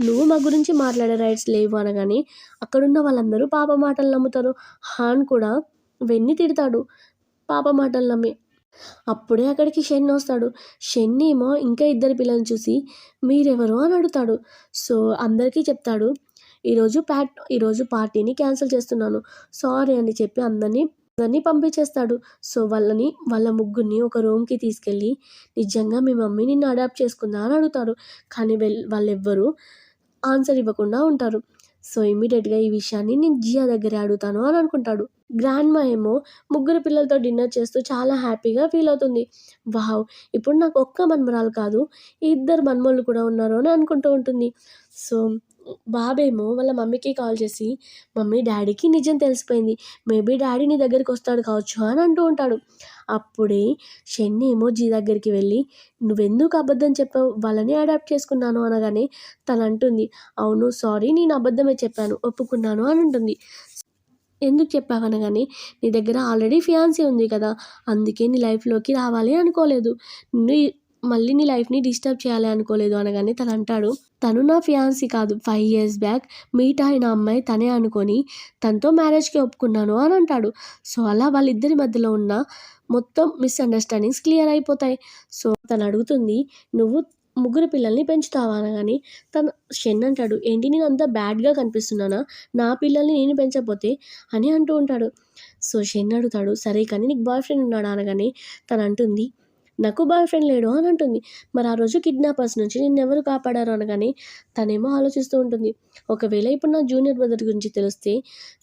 S1: నువ్వు మా గురించి మాట్లాడే రైట్స్ లేవు అనగానే అక్కడున్న వాళ్ళందరూ పాప మాటలు నమ్ముతారు. హాన్ కూడా వెన్ని తిడతాడు పాప మాటలు నమ్మి. అప్పుడే అక్కడికి షెన్ వస్తాడు. షెన్ ఏమో ఇంకా ఇద్దరు పిల్లల్ని చూసి మీరెవరు అని అడుగుతాడు. సో అందరికీ చెప్తాడు ఈరోజు పార్టీని క్యాన్సిల్ చేస్తున్నాను, సారీ అని చెప్పి అందరినీ పంపించేస్తాడు. సో వాళ్ళ ముగ్గురిని ఒక రూమ్కి తీసుకెళ్ళి నిజంగా మీ మమ్మీ నిన్ను అడాప్ట్ చేసుకుందా అని అడుగుతారు. కానీ వాళ్ళెవ్వరూ ఆన్సర్ ఇవ్వకుండా ఉంటారు. సో ఇమ్మీడియట్గా ఈ విషయాన్ని నేను జియా దగ్గరే అడుగుతాను అని అనుకుంటాడు. గ్రాండ్ మా ఏమో ముగ్గురు పిల్లలతో డిన్నర్ చేస్తూ చాలా హ్యాపీగా ఫీల్ అవుతుంది. వావ్, ఇప్పుడు నాకు ఒక్క మన్మరాలు కాదు ఇద్దరు మన్మోళ్ళు కూడా ఉన్నారు అని అనుకుంటూ ఉంటుంది. సో బాబేమో వాళ్ళ మమ్మీకి కాల్ చేసి మమ్మీ డాడీకి నిజం తెలిసిపోయింది, మేబీ డాడీ నీ దగ్గరికి వస్తాడు కావచ్చు అని అంటూ ఉంటాడు. అప్పుడే షెన్ ఏమో జీ దగ్గరికి వెళ్ళి నువ్వెందుకు అబద్ధం చెప్పావు, వాళ్ళని అడాప్ట్ చేసుకున్నాను అనగానే తను అంటుంది అవును సారీ నేను అబద్ధమే చెప్పాను ఒప్పుకున్నాను అని ఉంటుంది. ఎందుకు చెప్పావనగానే నీ దగ్గర ఆల్రెడీ ఫియాన్సీ ఉంది కదా, అందుకే నీ లైఫ్లోకి రావాలి అనుకోలేదు, మళ్ళీ నీ లైఫ్ని డిస్టర్బ్ చేయాలి అనుకోలేదు అనగానే తను అంటాడు తను నా ఫియాన్సీ కాదు, 5 years బ్యాక్ మీట్ అయిన అమ్మాయి తనే అనుకొని తనతో మ్యారేజ్కి ఒప్పుకున్నాను అని అంటాడు. సో అలా వాళ్ళిద్దరి మధ్యలో ఉన్న మొత్తం మిస్అండర్స్టాండింగ్స్ క్లియర్ అయిపోతాయి. సో తను అడుగుతుంది నువ్వు ముగ్గురు పిల్లల్ని పెంచుతావా అనగానే తను షెన్ అంటాడు ఏంటి నేను అంత బ్యాడ్గా కనిపిస్తున్నానా, నా పిల్లల్ని నేను పెంచకపోతే అని అంటూ ఉంటాడు. సో షెన్ అడుగుతాడు సరే కానీ నీకు బాయ్ ఫ్రెండ్ ఉన్నాడా అనగానే తను అంటుంది నాకు బాయ్ ఫ్రెండ్ లేడు అని అంటుంది. మరి ఆ రోజు కిడ్నాపర్స్ నుంచి నిన్నెవరు కాపాడారు అనగానే తనేమో ఆలోచిస్తూ ఉంటుంది. ఒకవేళ ఇప్పుడు నా జూనియర్ బ్రదర్ గురించి తెలిస్తే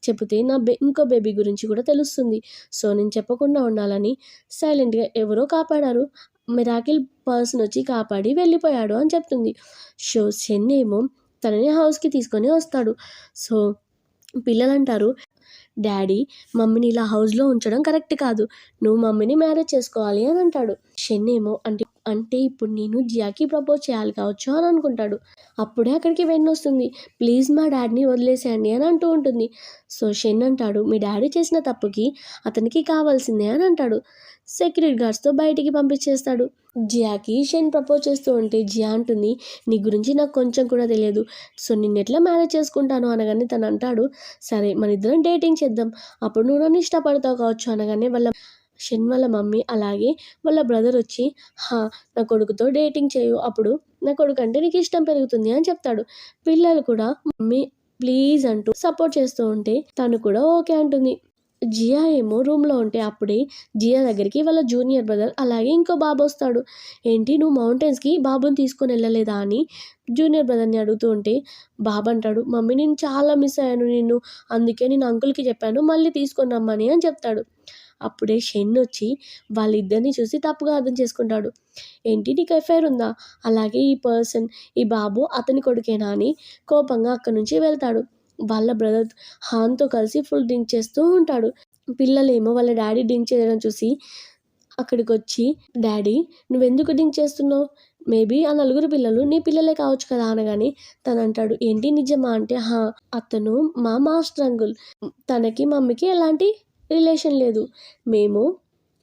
S1: చెబితే నా ఇంకో బేబీ గురించి కూడా తెలుస్తుంది. సో నేను చెప్పకుండా ఉండాలని సైలెంట్గా ఎవరో కాపాడారు, మిరాకిల్ పర్సన్ వచ్చి కాపాడి వెళ్ళిపోయాడు అని చెప్తుంది. సో షెన్ ఏమో తనని హౌస్కి తీసుకొని వస్తాడు. సో పిల్లలంటారు డాడీ మమ్మీని ఇలా హౌస్లో ఉంచడం కరెక్ట్ కాదు, నువ్వు మమ్మీని మ్యారేజ్ చేసుకోవాలి అని అంటాడు. షెన్ ఏమో అంటే ఇప్పుడు నేను జియాకి ప్రపోజ్ చేయాలి కావచ్చు అని అనుకుంటాడు. అప్పుడే అక్కడికి వెన్ వస్తుంది. ప్లీజ్ మా డాడీని వదిలేసేయండి అని అంటూ ఉంటుంది. సో షెన్ అంటాడు మీ డాడీ చేసిన తప్పుకి అతనికి కావాల్సిందే అని అంటాడు. సెక్యూరిటీ గార్డ్స్తో బయటికి పంపించేస్తాడు. జియాకి షెన్ ప్రపోజ్ చేస్తూ ఉంటే జియా అంటుంది నీ గురించి నాకు కొంచెం కూడా తెలియదు, సో నిన్ను ఎట్లా మ్యారేజ్ చేసుకుంటాను అనగానే తను అంటాడు సరే మన ఇద్దరం డేటింగ్ చేద్దాం, అప్పుడు నువ్వు నన్ను ఇష్టపడతావు కావచ్చు అనగానే షెన్ వాళ్ళ మమ్మీ అలాగే వాళ్ళ బ్రదర్ వచ్చి నా కొడుకుతో డేటింగ్ చేయు, అప్పుడు నా కొడుకు అంటే నీకు ఇష్టం పెరుగుతుంది అని చెప్తాడు. పిల్లలు కూడా మమ్మీ ప్లీజ్ అంటూ సపోర్ట్ చేస్తూ ఉంటే తను కూడా ఓకే అంటుంది. జియా ఏమో రూమ్లో ఉంటే అప్పుడే జియా దగ్గరికి వాళ్ళ జూనియర్ బ్రదర్ అలాగే ఇంకో బాబు వస్తాడు. ఏంటి నువ్వు మౌంటైన్స్కి బాబుని తీసుకొని వెళ్ళలేదా అని జూనియర్ బ్రదర్ని అడుగుతూ ఉంటే బాబు అంటాడు మమ్మీ నేను చాలా మిస్ అయ్యాను అందుకే నేను అంకుల్కి చెప్పాను మళ్ళీ తీసుకొని రమ్మని అని చెప్తాడు. అప్పుడే షెన్ వచ్చి వాళ్ళిద్దరిని చూసి తప్పుగా అర్థం చేసుకుంటాడు. ఏంటి నీకు ఎఫ్ఐఆర్ ఉందా, అలాగే ఈ బాబు అతని కొడుకేనా అని కోపంగా అక్కడి నుంచి వెళ్తాడు. వాళ్ళ బ్రదర్ హాన్తో కలిసి ఫుల్ డ్రింక్ చేస్తూ ఉంటాడు. పిల్లలేమో వాళ్ళ డాడీ డ్రింక్ చేయడం చూసి అక్కడికి వచ్చి డాడీ నువ్వెందుకు డ్రింక్ చేస్తున్నావు, మేబీ ఆ నలుగురు పిల్లలు నీ పిల్లలే కావచ్చు కదా అనగానే తను అంటాడు ఏంటి నిజమా అంటే అతను మా మాస్టర్ అంకుల్, తనకి మమ్మీకి ఎలాంటి రిలేషన్ లేదు, మేము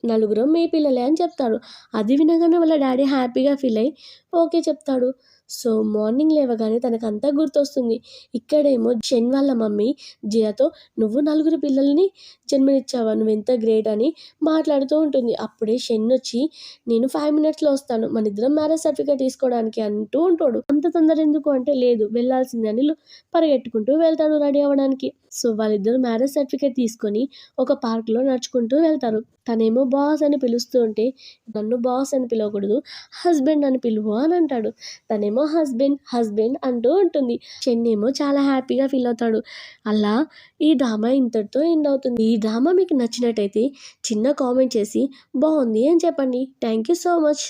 S1: నలుగురం మీ పిల్లలే అని చెప్తాడు. అది వినగానే వాళ్ళ డాడీ హ్యాపీగా ఫీల్ అయ్యి ఓకే చెప్తాడు. సో మార్నింగ్ లేవగానే తనకంతా గుర్తొస్తుంది. ఇక్కడేమో షెన్ వాళ్ళ మమ్మీ జియాతో నువ్వు నలుగురు పిల్లల్ని జన్మనిచ్చావా నువ్వెంత గ్రేట్ అని మాట్లాడుతూ ఉంటుంది. అప్పుడే షెన్ వచ్చి నేను 5 మినిట్స్‌లో వస్తాను. మనిద్దరం మ్యారేజ్ సర్టిఫికేట్ తీసుకోవడానికి అంటూ ఉంటాడు. అంత తొందర ఎందుకు అంటే లేదు వెళ్ళాల్సిందే అని పరిగెట్టుకుంటూ వెళ్తాడు రెడీ అవ్వడానికి. సో, వాళ్ళిద్దరూ మ్యారేజ్ సర్టిఫికేట్ తీసుకొని ఒక పార్క్‌లో నడుచుకుంటూ వెళ్తారు. తనేమో బాస్ అని పిలుస్తూ ఉంటే, నన్ను బాస్ అని పిలవకూడదు హస్బెండ్ అని పిలువు అని అంటాడు. తనేమో హస్బెండ్, హస్బెండ్ అంటూ ఉంటుంది. చెన్నేమో చాలా హ్యాపీగా ఫీల్ అవుతాడు. అలా ఈ డ్రామా ఇంతటితో ఎండ్ అవుతుంది. ఈ డ్రామా మీకు నచ్చినట్టయితే చిన్న కామెంట్ చేసి బాగుంది అని చెప్పండి. Thank you so much.